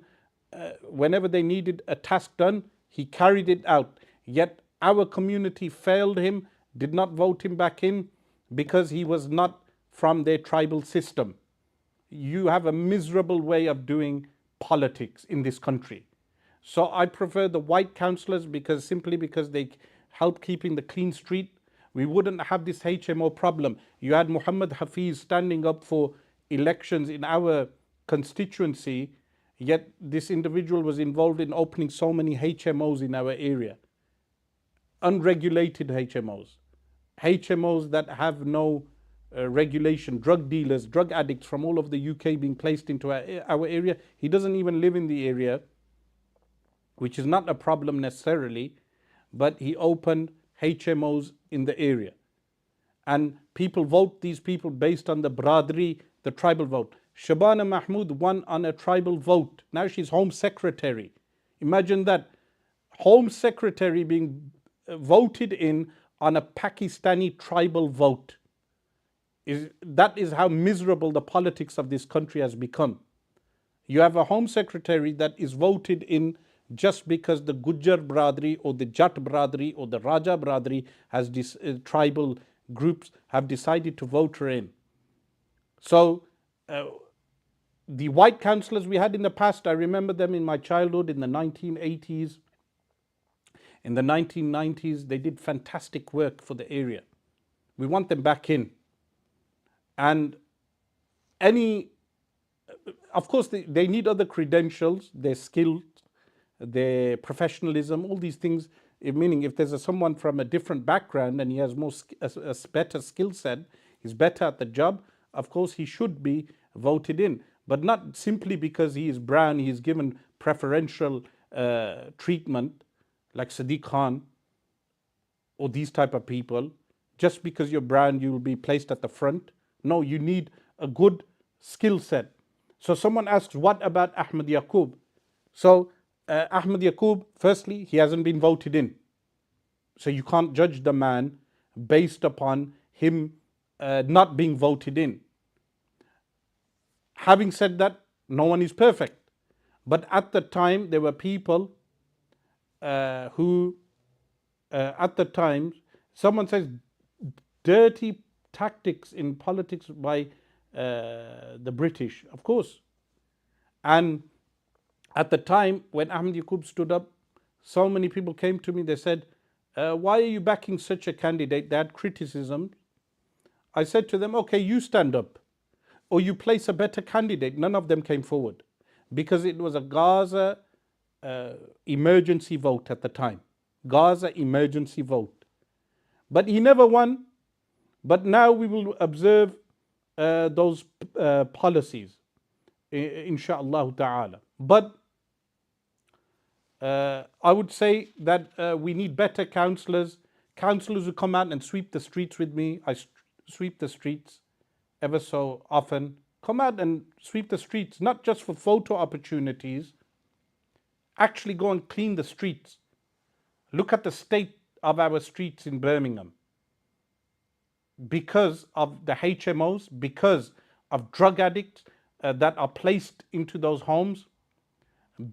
[SPEAKER 1] Whenever they needed a task done, he carried it out. Yet our community failed him, did not vote him back in because he was not from their tribal system. You have a miserable way of doing politics in this country. So I prefer the white councillors simply because they help keeping the clean street. We wouldn't have this HMO problem. You had Muhammad Hafiz standing up for elections in our constituency, yet this individual was involved in opening so many HMOs in our area. Unregulated HMOs. HMOs that have no regulation, drug dealers, drug addicts from all over the UK being placed into our area. He doesn't even live in the area, which is not a problem necessarily, but he opened HMOs in the area. And people vote these people based on the Bradri, the tribal vote. Shabana Mahmood won on a tribal vote. Now she's Home Secretary. Imagine that. Home Secretary being voted in on a Pakistani tribal vote. That is how miserable the politics of this country has become. You have a Home Secretary that is voted in just because the Gujjar Bradri or the Jat Bradri or the Raja Bradri has this tribal groups have decided to vote her in. So the white councillors we had in the past, I remember them in my childhood in the 1980s. In the 1990s, they did fantastic work for the area. We want them back in. And of course, they need other credentials, their skills, their professionalism, all these things. Meaning, if there's someone from a different background and he has a better skill set, he's better at the job, of course he should be voted in. But not simply because he is brown, he is given preferential treatment, like Sadiq Khan or these type of people. Just because you're brown, you will be placed at the front. No, you need a good skill set. So someone asks, what about Ahmed Yaqub? So Ahmed Yaqub, firstly, he hasn't been voted in. So you can't judge the man based upon him not being voted in. Having said that, no one is perfect. But at the time, there were people who, at the time, someone says dirty tactics in politics by the British, of course. And at the time when Ahmed Yaqub stood up, so many people came to me, they said, why are you backing such a candidate? They had criticism. I said to them, okay, you stand up or you place a better candidate. None of them came forward because it was a Gaza emergency vote at the time. Gaza emergency vote. But he never won. But now we will observe those policies, insha'Allah ta'ala. But I would say that we need better councillors who come out and sweep the streets with me. I sweep the streets ever so often. Come out and sweep the streets, not just for photo opportunities. Actually go and clean the streets. Look at the state of our streets in Birmingham. Because of the HMOs, because of drug addicts that are placed into those homes,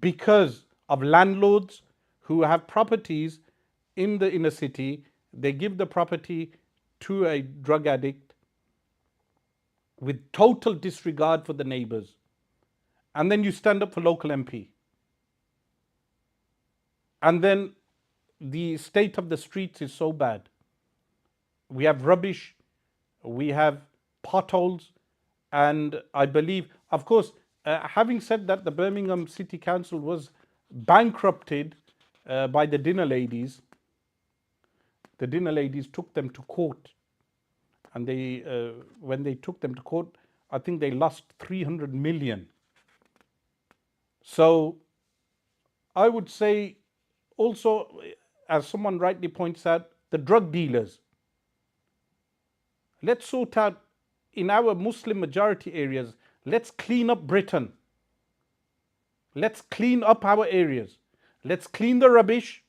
[SPEAKER 1] because of landlords who have properties in the inner city, they give the property to a drug addict with total disregard for the neighbors. And then you stand up for local MP. And then the state of the streets is so bad. We have rubbish, we have potholes, and I believe, of course, having said that, the Birmingham City Council was bankrupted by the dinner ladies. The dinner ladies took them to court, and when they took them to court, I think they lost 300 million. So I would say also, as someone rightly points out, the drug dealers. Let's sort out in our Muslim majority areas, let's clean up Britain. Let's clean up our areas. Let's clean the rubbish.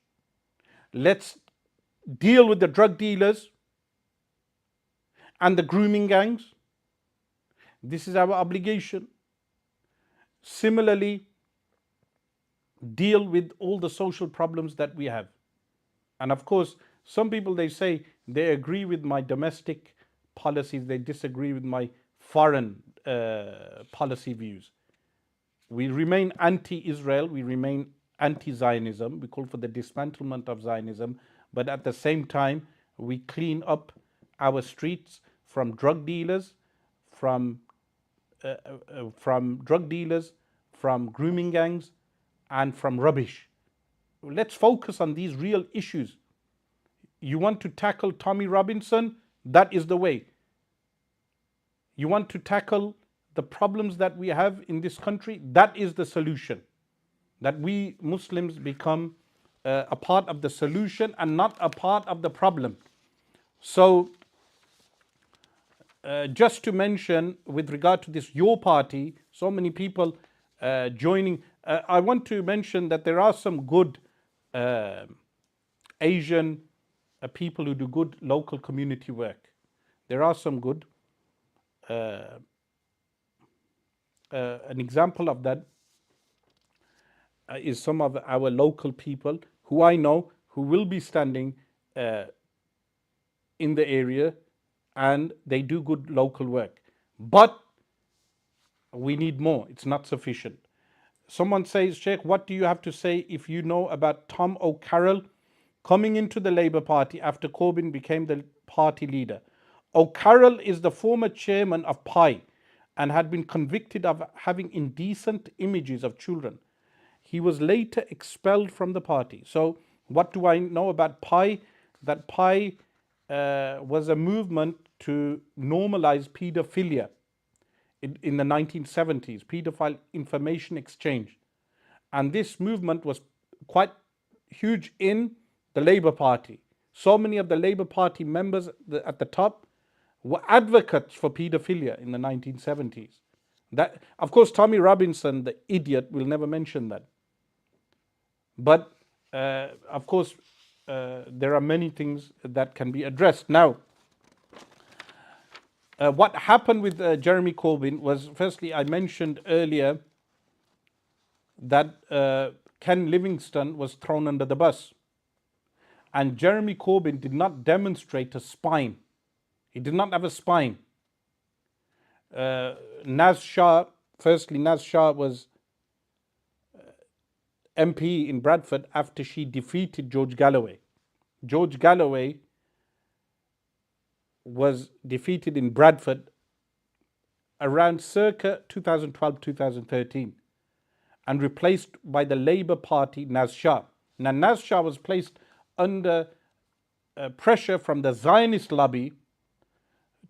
[SPEAKER 1] Let's deal with the drug dealers and the grooming gangs. This is our obligation. Similarly, deal with all the social problems that we have. And of course, some people, they say they agree with my domestic policies, they disagree with my foreign policy views. We remain anti-Israel, we remain anti-Zionism, we call for the dismantlement of Zionism, but at the same time, we clean up our streets from drug dealers, from grooming gangs, and from rubbish. Let's focus on these real issues. You want to tackle Tommy Robinson? That is the way. You want to tackle the problems that we have in this country? That is the solution. That we Muslims become a part of the solution and not a part of the problem. So, just to mention, with regard to this, your party, so many people joining. I want to mention that there are some good Asian people who do good local community work. There are some good. An example of that is some of our local people who I know who will be standing in the area, and they do good local work. But we need more. It's not sufficient. Someone says, Sheikh, what do you have to say if you know about Tom O'Carroll coming into the Labour Party after Corbyn became the party leader? O'Carroll is the former chairman of PI and had been convicted of having indecent images of children. He was later expelled from the party. So what do I know about PI? That PI was a movement to normalize paedophilia in the 1970s, paedophile information exchange. And this movement was quite huge in the Labour Party. So many of the Labour Party members at the top were advocates for paedophilia in the 1970s. That, of course, Tommy Robinson, the idiot, will never mention that. But, of course, there are many things that can be addressed. Now, what happened with Jeremy Corbyn was, firstly, I mentioned earlier that Ken Livingstone was thrown under the bus. And Jeremy Corbyn did not demonstrate a spine. He did not have a spine. Naz Shah was MP in Bradford after she defeated George Galloway. George Galloway was defeated in Bradford around circa 2012-2013 and replaced by the Labour Party Naz Shah. Now, Naz Shah was placed under pressure from the Zionist lobby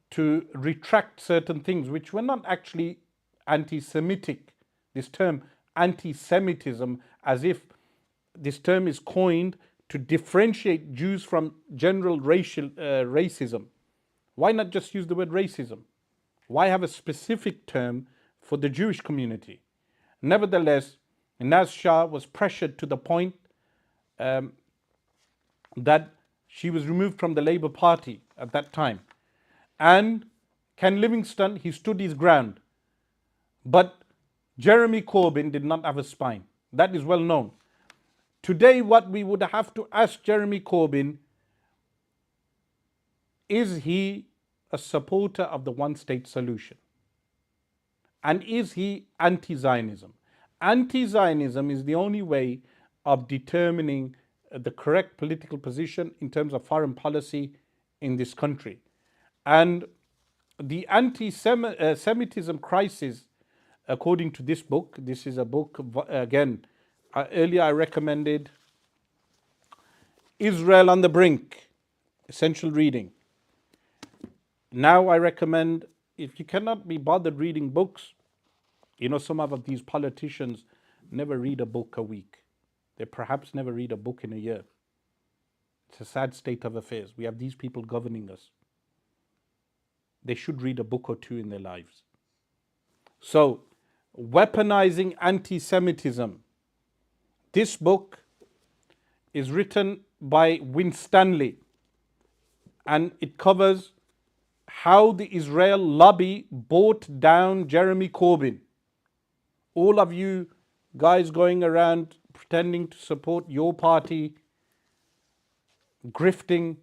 [SPEAKER 1] to retract certain things which were not actually anti-Semitic. This term anti-Semitism, as if this term is coined to differentiate Jews from general racism. Why not just use the word racism? Why have a specific term for the Jewish community? Nevertheless, Naz Shah was pressured to the point that she was removed from the Labour Party at that time. And Ken Livingstone, he stood his ground. But Jeremy Corbyn did not have a spine. That is well known. Today, what we would have to ask Jeremy Corbyn, is he a supporter of the one-state solution? And is he anti-Zionism? Anti-Zionism is the only way of determining the correct political position in terms of foreign policy in this country. And the anti-Semitism crisis, according to this book, this is a book, again, earlier I recommended Israel on the Brink, essential reading. Now I recommend, if you cannot be bothered reading books, you know, some of these politicians never read a book a week. They perhaps never read a book in a year. It's a sad state of affairs. We have these people governing us. They should read a book or two in their lives. So, Weaponizing Anti-Semitism. This book is written by Winstanley, and it covers how the Israel lobby bought down Jeremy Corbyn. All of you guys going around pretending to support your party, grifting,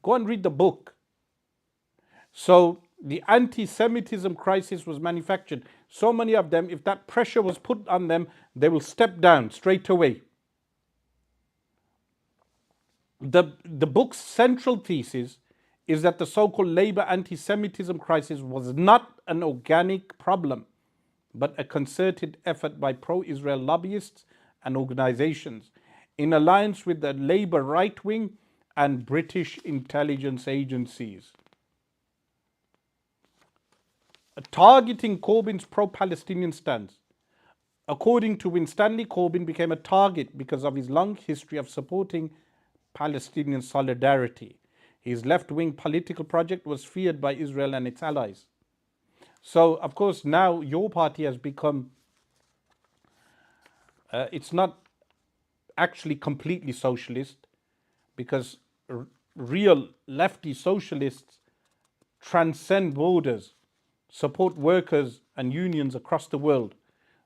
[SPEAKER 1] go and read the book. So the anti-Semitism crisis was manufactured. So many of them, if that pressure was put on them, they will step down straight away. The book's central thesis is that the so-called Labour anti-Semitism crisis was not an organic problem, but a concerted effort by pro-Israel lobbyists and organizations in alliance with the Labour right wing and British intelligence agencies. Targeting Corbyn's pro-Palestinian stance. According to Winstanley, Corbyn became a target because of his long history of supporting Palestinian solidarity. His left-wing political project was feared by Israel and its allies. So, of course, now your party has become, it's not actually completely socialist, because real lefty socialists transcend borders, support workers and unions across the world.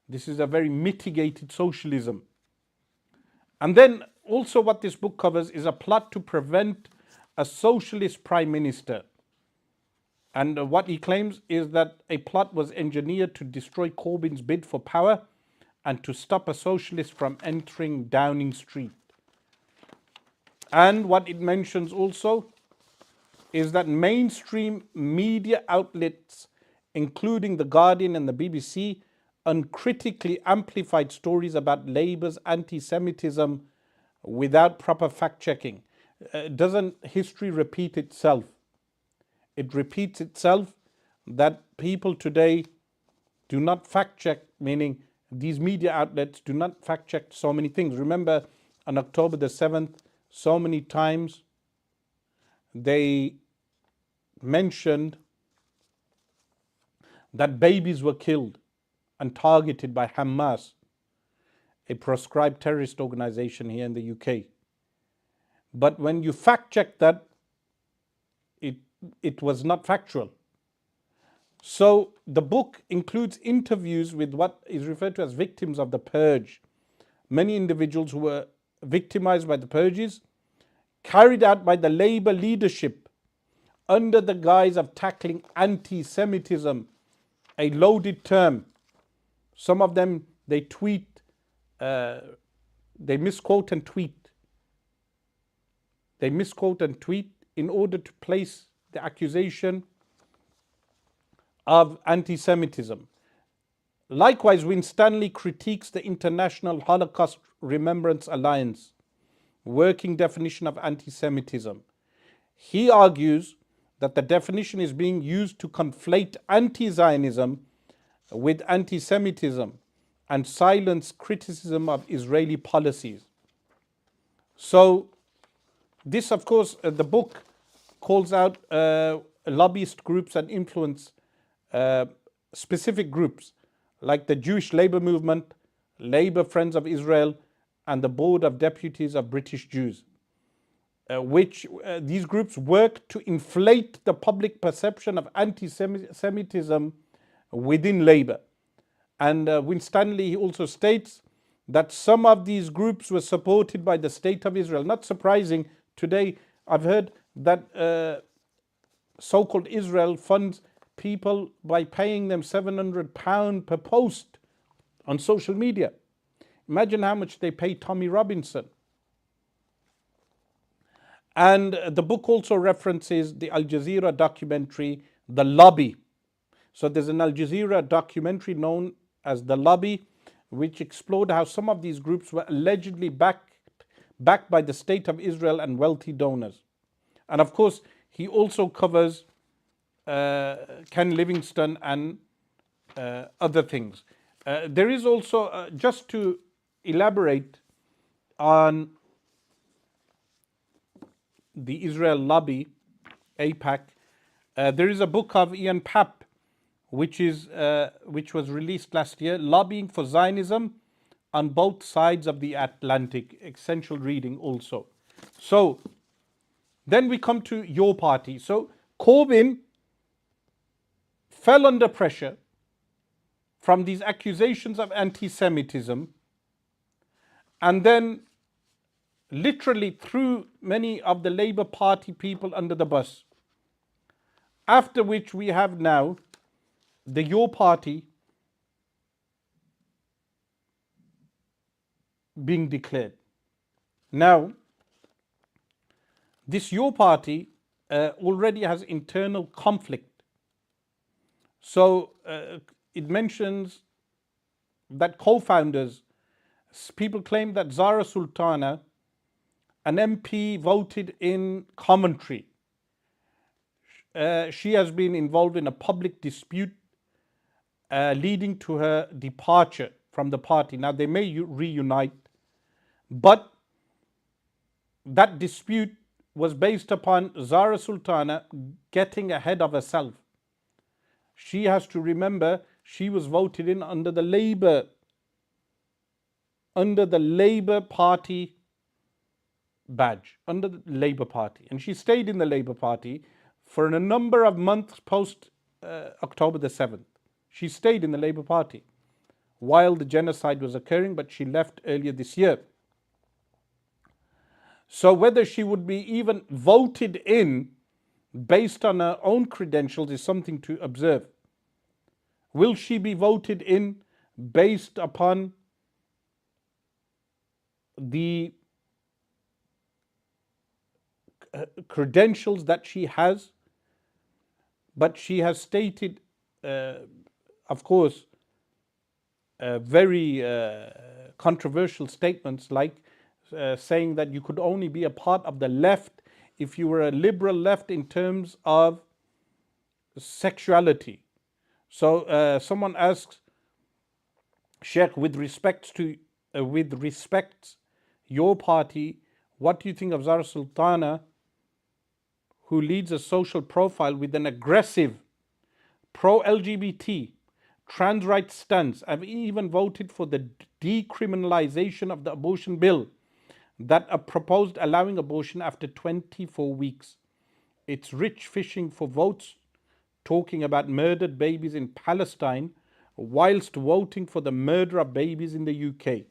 [SPEAKER 1] This is a very mitigated socialism. And then also what this book covers is a plot to prevent a socialist prime minister. And what he claims is that a plot was engineered to destroy Corbyn's bid for power and to stop a socialist from entering Downing Street. And what it mentions also is that mainstream media outlets, including The Guardian and the BBC, uncritically amplified stories about Labour's anti-Semitism without proper fact-checking. Doesn't history repeat itself? It repeats itself that people today do not fact-check, meaning these media outlets do not fact-check so many things. Remember, on October the 7th, so many times they mentioned that babies were killed and targeted by Hamas, a proscribed terrorist organization here in the UK. But when you fact check that, it was not factual. So the book includes interviews with what is referred to as victims of the purge. Many individuals who were victimized by the purges, carried out by the Labour leadership under the guise of tackling anti-Semitism, a loaded term. Some of them, they tweet, they misquote and tweet. They misquote and tweet in order to place the accusation of anti-Semitism. Likewise, Winstanley critiques the International Holocaust Remembrance Alliance working definition of anti-Semitism. He argues that the definition is being used to conflate anti-Zionism with anti-Semitism and silence criticism of Israeli policies. So this, of course, the book calls out lobbyist groups and influence specific groups like the Jewish Labour Movement, Labour Friends of Israel, and the Board of Deputies of British Jews, which these groups work to inflate the public perception of anti-Semitism within Labour. And Winstanley also states that some of these groups were supported by the State of Israel. Not surprising, today I've heard that so-called Israel funds people by paying them £700 per post on social media. Imagine how much they pay Tommy Robinson. And the book also references the Al Jazeera documentary, The Lobby. So there's an Al Jazeera documentary known as The Lobby, which explored how some of these groups were allegedly backed by the State of Israel and wealthy donors. And of course, he also covers Ken Livingstone and other things. There is also, just to elaborate on the Israel lobby, AIPAC, there is a book of Ian Papp, which was released last year, Lobbying for Zionism on Both Sides of the Atlantic. Essential reading also. So then we come to your party. So Corbyn fell under pressure from these accusations of anti-Semitism, and then literally threw many of the Labour Party people under the bus. After which we have now your party being declared. Now, this your party already has internal conflict. So it mentions that co-founders, people claim that Zara Sultana, an MP, voted in Coventry. She has been involved in a public dispute leading to her departure from the party. Now, they may reunite, but that dispute was based upon Zara Sultana getting ahead of herself. She has to remember she was voted in under the Labour Party badge, under the Labour Party. And she stayed in the Labour Party for a number of months post October the 7th. She stayed in the Labour Party while the genocide was occurring, but she left earlier this year. So whether she would be even voted in based on her own credentials is something to observe. Will she be voted in based upon the credentials that she has? But she has stated, of course, very controversial statements like saying that you could only be a part of the left if you were a liberal left in terms of sexuality. So someone asks, Sheikh, with respect your party, what do you think of Zara Sultana, who leads a social profile with an aggressive pro-LGBT trans rights stance? I've even voted for the decriminalization of the abortion bill that proposed allowing abortion after 24 weeks. It's rich fishing for votes, talking about murdered babies in Palestine, whilst voting for the murder of babies in the UK.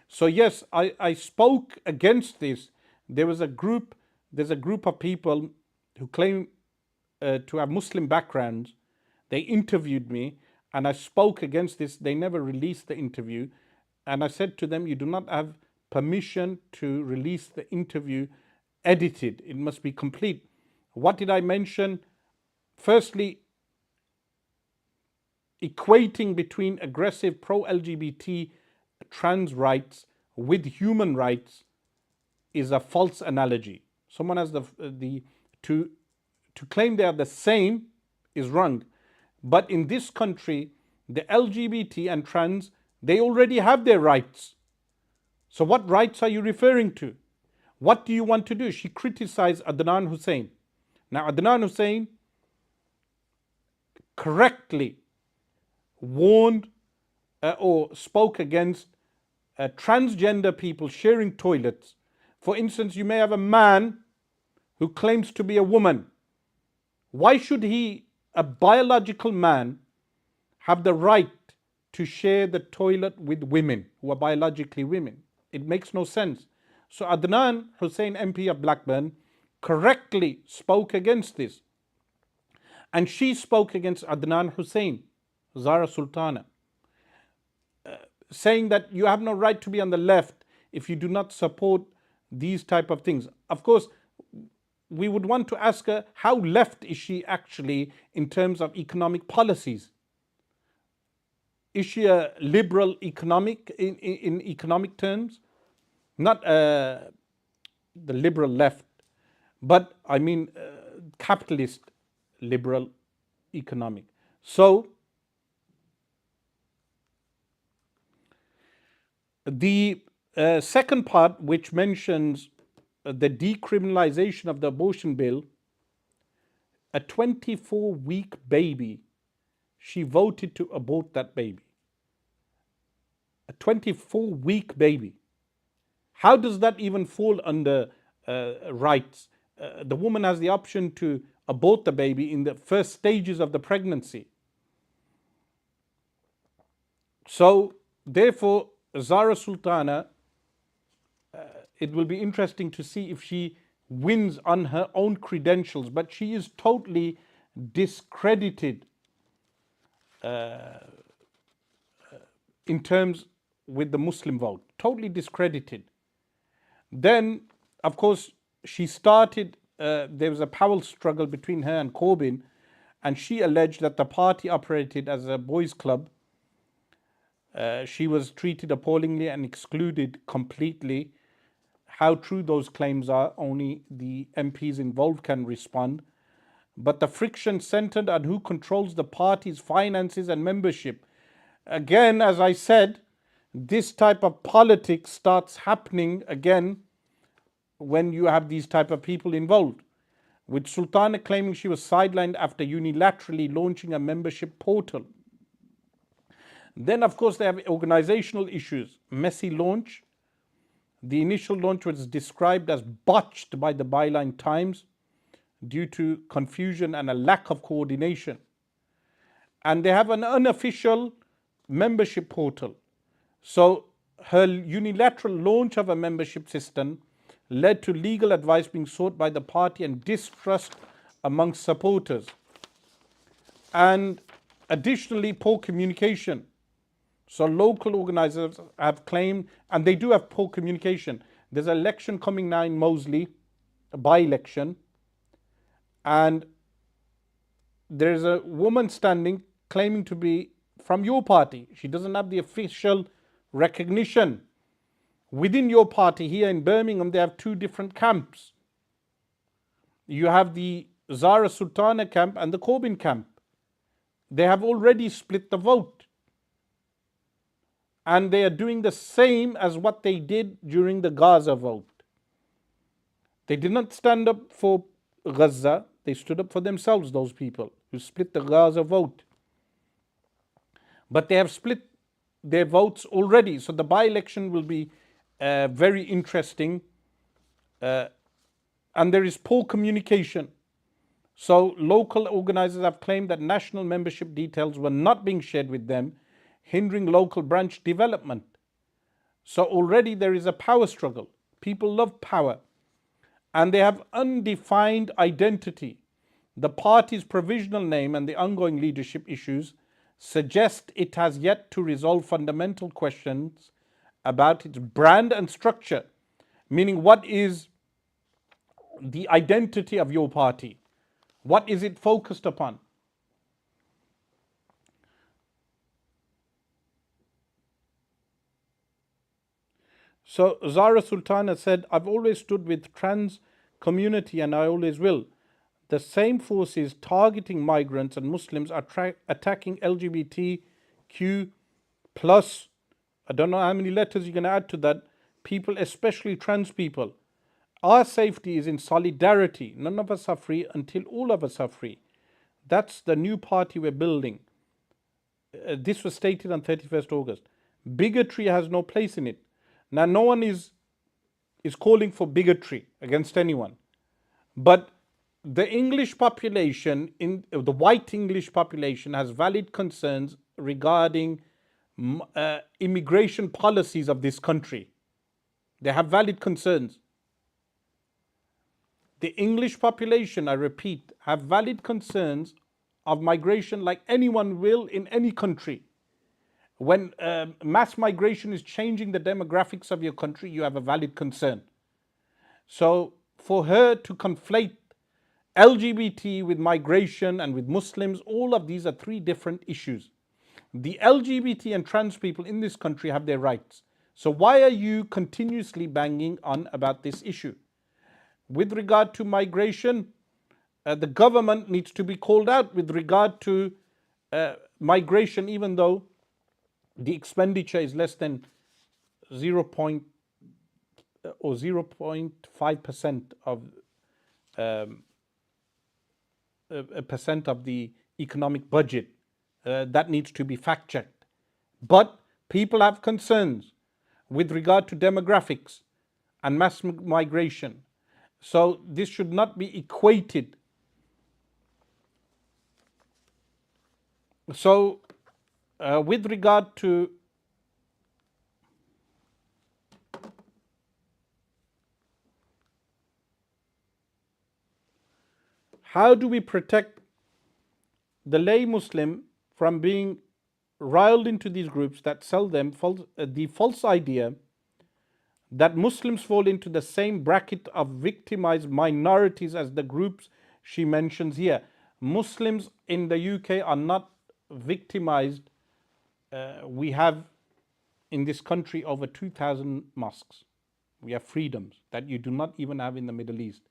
[SPEAKER 1] So yes, I spoke against this. There's a group of people who claim to have Muslim backgrounds. They interviewed me and I spoke against this. They never released the interview. And I said to them, you do not have permission to release the interview edited. It must be complete. What did I mention? Firstly, equating between aggressive pro-LGBT trans rights with human rights is a false analogy. Someone has to claim they are the same is wrong. But in this country, the LGBT and trans, they already have their rights. So what rights are you referring to? What do you want to do? She criticized Adnan Hussein. Now, Adnan Hussein correctly warned or spoke against transgender people sharing toilets. For instance, you may have a man who claims to be a woman. Why should he, a biological man, have the right to share the toilet with women who are biologically women? It makes no sense. So Adnan Hussein, MP of Blackburn, correctly spoke against this. And she spoke against Adnan Hussein, Zara Sultana, saying that you have no right to be on the left if you do not support these type of things. Of course, we would want to ask her, how left is she actually in terms of economic policies? Is she a liberal economic in economic terms? Not the liberal left, but I mean capitalist liberal economic. So the second part, which mentions the decriminalization of the abortion bill, a 24-week baby she voted to abort that baby. A 24-week baby. How does that even fall under rights? The woman has the option to abort the baby in the first stages of the pregnancy. So, therefore, Zara Sultana, it will be interesting to see if she wins on her own credentials, but she is totally discredited in terms with the Muslim vote, totally discredited. Then, of course, she started, there was a power struggle between her and Corbyn, and she alleged that the party operated as a boys' club. She was treated appallingly and excluded completely. How true those claims are, only the MPs involved can respond. But the friction centered on who controls the party's finances and membership. Again, as I said, this type of politics starts happening again when you have these type of people involved. With Sultana claiming she was sidelined after unilaterally launching a membership portal. Then, of course, they have organizational issues. Messy launch. The initial launch was described as botched by the Byline Times due to confusion and a lack of coordination. And they have an unofficial membership portal. So her unilateral launch of a membership system led to legal advice being sought by the party and distrust amongst supporters. And additionally, poor communication. So local organizers have claimed, and they do have poor communication. There's an election coming now in Moseley, a by-election, and there's a woman standing claiming to be from your party. She doesn't have the official recognition. Within your party here in Birmingham, they have two different camps. You have the Zara Sultana camp and the Corbyn camp. They have already split the vote. And they are doing the same as what they did during the Gaza vote. They did not stand up for Gaza, they stood up for themselves, those people who split the Gaza vote. But they have split their votes already, so the by-election will be very interesting. And there is poor communication. So local organizers have claimed that national membership details were not being shared with them, hindering local branch development. So already there is a power struggle. People love power. And they have undefined identity. The party's provisional name and the ongoing leadership issues suggest it has yet to resolve fundamental questions about its brand and structure. Meaning, what is the identity of your party? What is it focused upon? So Zara Sultana said, I've always stood with trans community and I always will. The same forces targeting migrants and Muslims are attacking LGBTQ plus, I don't know how many letters you're going to add to that, people, especially trans people. Our safety is in solidarity. None of us are free until all of us are free. That's the new party we're building. This was stated on 31st August. Bigotry has no place in it. Now, no one is calling for bigotry against anyone. But the English population, the white English population, has valid concerns regarding immigration policies of this country. They have valid concerns. The English population, I repeat, have valid concerns of migration like anyone will in any country. When mass migration is changing the demographics of your country, you have a valid concern. So for her to conflate LGBT with migration and with Muslims, all of these are three different issues. The LGBT and trans people in this country have their rights. So why are you continuously banging on about this issue? With regard to migration, the government needs to be called out with regard to migration, even though the expenditure is less than 0.5% of a percent of the economic budget. that needs to be fact checked. But people have concerns with regard to demographics and mass migration. So this should not be equated. So, with regard to how do we protect the lay Muslim from being riled into these groups that sell them the false idea that Muslims fall into the same bracket of victimized minorities as the groups she mentions here. Muslims in the UK are not victimized. We have in this country over 2,000 mosques. We have freedoms that you do not even have in the Middle East.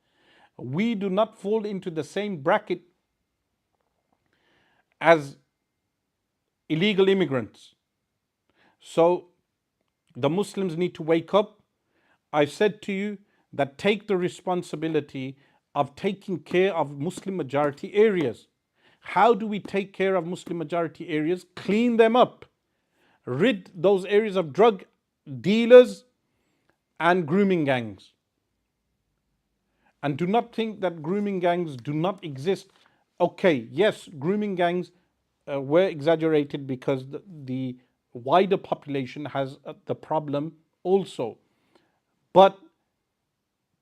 [SPEAKER 1] We do not fall into the same bracket as illegal immigrants. So the Muslims need to wake up. I said to you that take the responsibility of taking care of Muslim majority areas. How do we take care of Muslim majority areas? Clean them up. Rid those areas of drug dealers and grooming gangs. And do not think that grooming gangs do not exist. Okay, yes, grooming gangs were exaggerated because the wider population has the problem also. But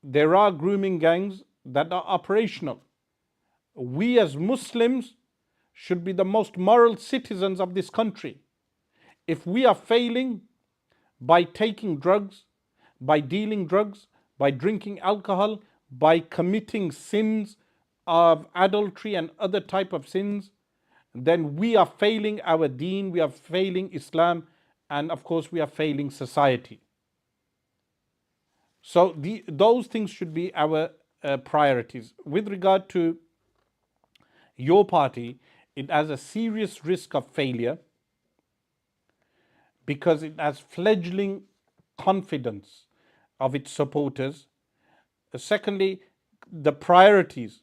[SPEAKER 1] there are grooming gangs that are operational. We as Muslims should be the most moral citizens of this country. If we are failing by taking drugs, by dealing drugs, by drinking alcohol, by committing sins of adultery and other type of sins, then we are failing our deen, we are failing Islam, and of course we are failing society. So those things should be our priorities. With regard to your party, it has a serious risk of failure because it has fledgling confidence of its supporters. Secondly, the priorities.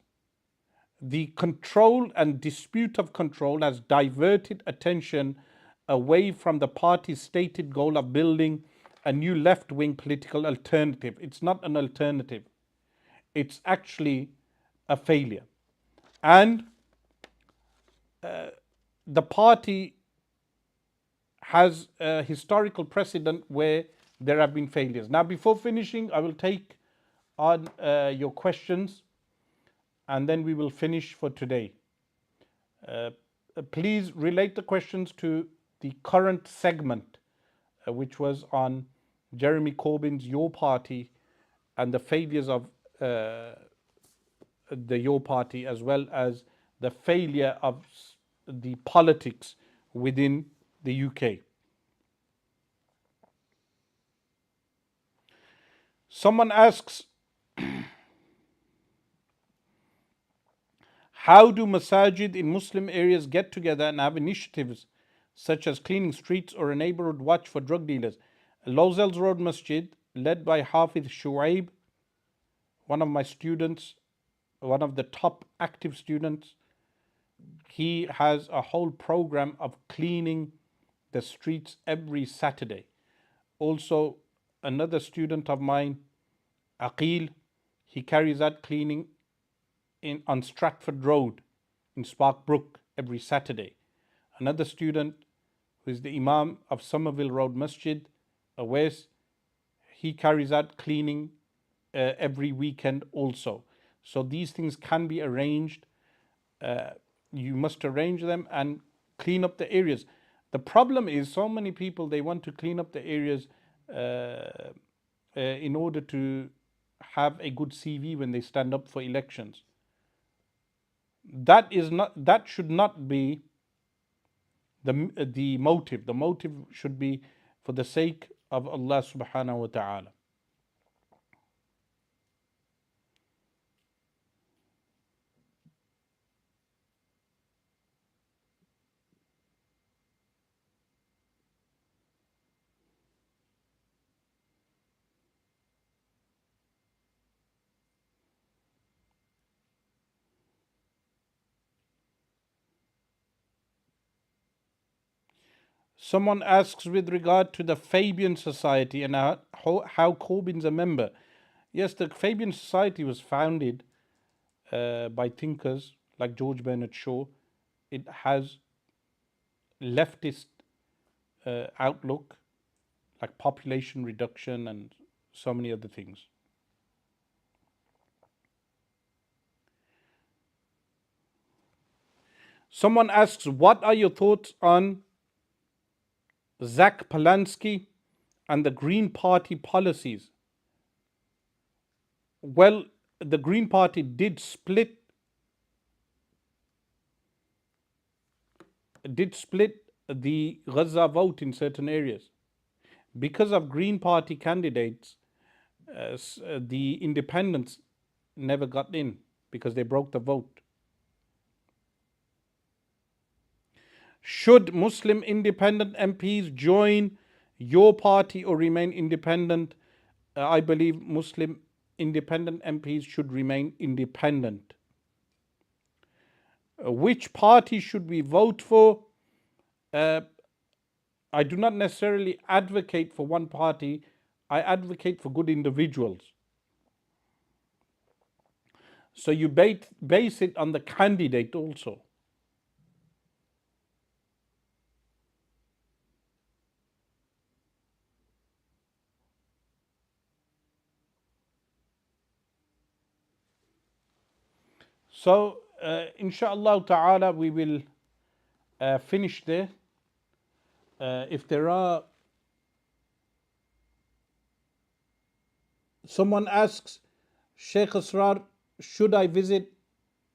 [SPEAKER 1] The control and dispute of control has diverted attention away from the party's stated goal of building a new left-wing political alternative. It's not an alternative. It's actually a failure. And the party has a historical precedent where there have been failures. Now, before finishing, I will take on your questions and then we will finish for today. Please relate the questions to the current segment, which was on Jeremy Corbyn's Your Party and the failures of the Your Party, as well as the failure of the politics within the UK. Someone asks, how do masajid in Muslim areas get together and have initiatives such as cleaning streets or a neighborhood watch for drug dealers? Lozels Road Masjid, led by Hafiz Shuaib, one of my students, one of the top active students, he has a whole program of cleaning the streets every Saturday. Also, another student of mine, Aqil, he carries out cleaning on Stratford Road in Sparkbrook every Saturday. Another student who is the Imam of Somerville Road Masjid, Awais, he carries out cleaning every weekend also. So these things can be arranged. You must arrange them and clean up the areas. The problem is so many people, they want to clean up the areas in order to have a good CV when they stand up for elections. That should not be the motive. The motive should be for the sake of Allah subhanahu wa ta'ala. Someone asks with regard to the Fabian Society and how Corbyn's a member. Yes, the Fabian Society was founded by thinkers like George Bernard Shaw. It has leftist outlook, like population reduction and so many other things. Someone asks, what are your thoughts on Zach Polanski and the Green Party policies? Well, the Green Party did split the Gaza vote in certain areas. Because of Green Party candidates, the independents never got in because they broke the vote. Should Muslim independent MPs join your party or remain independent? I believe Muslim independent MPs should remain independent. Which party should we vote for? I do not necessarily advocate for one party. I advocate for good individuals. So you base it on the candidate also. So, inshallah ta'ala, we will finish there. If there are, someone asks, Sheikh Asrar, should I visit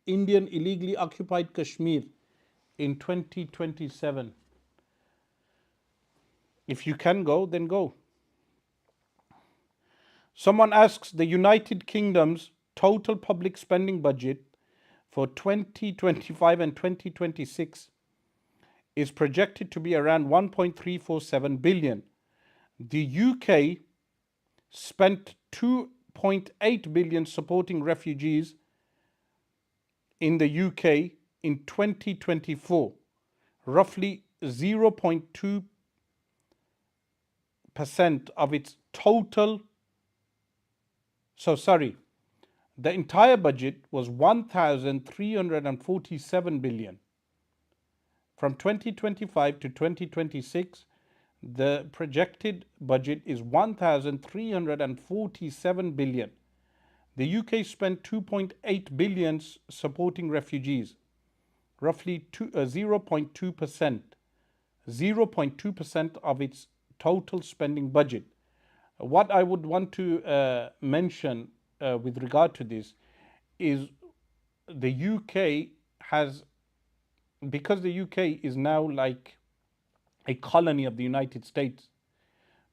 [SPEAKER 1] Indian illegally occupied Kashmir in 2027? If you can go, then go. Someone asks, the United Kingdom's total public spending budget for 2025 and 2026 is projected to be around 1.347 billion. The UK spent 2.8 billion supporting refugees in the UK in 2024, roughly 0.2% of its total. The entire budget was 1,347 billion. From 2025 to 2026, the projected budget is 1,347 billion. The UK spent 2.8 billion supporting refugees, roughly 0.2%. 0.2% of its total spending budget. What I would want to mention with regard to this is the UK has, because the UK is now like a colony of the United States,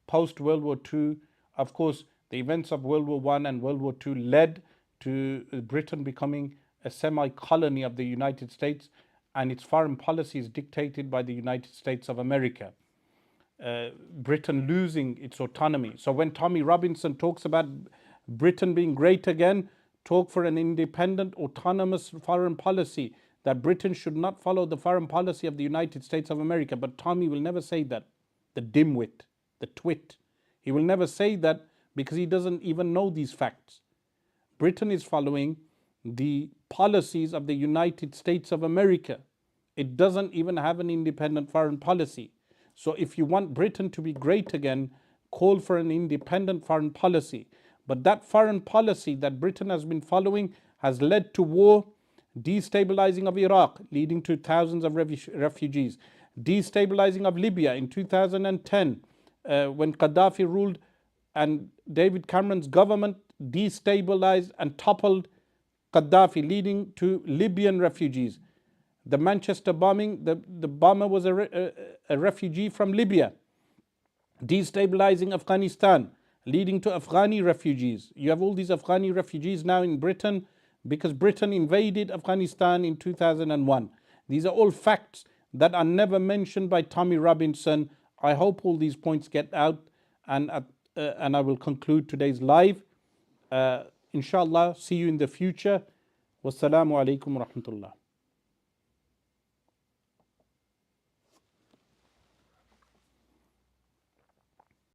[SPEAKER 1] post World War II, of course, the events of World War I and World War II led to Britain becoming a semi-colony of the United States, and its foreign policy is dictated by the United States of America. Britain losing its autonomy. So when Tommy Robinson talks about Britain being great again, talk for an independent, autonomous foreign policy, that Britain should not follow the foreign policy of the United States of America. But Tommy will never say that. The dimwit, the twit. He will never say that because he doesn't even know these facts. Britain is following the policies of the United States of America. It doesn't even have an independent foreign policy. So if you want Britain to be great again, call for an independent foreign policy. But that foreign policy that Britain has been following has led to war, destabilizing of Iraq, leading to thousands of refugees, destabilizing of Libya in 2010, when Gaddafi ruled and David Cameron's government destabilized and toppled Gaddafi, leading to Libyan refugees. The Manchester bombing, the bomber was a refugee from Libya, destabilizing Afghanistan, leading to Afghani refugees. You have all these Afghani refugees now in Britain because Britain invaded Afghanistan in 2001. These are all facts that are never mentioned by Tommy Robinson. I hope all these points get out, and I will conclude today's live. Inshallah, see you in the future. Wassalamu alaikum wa rahmatullah.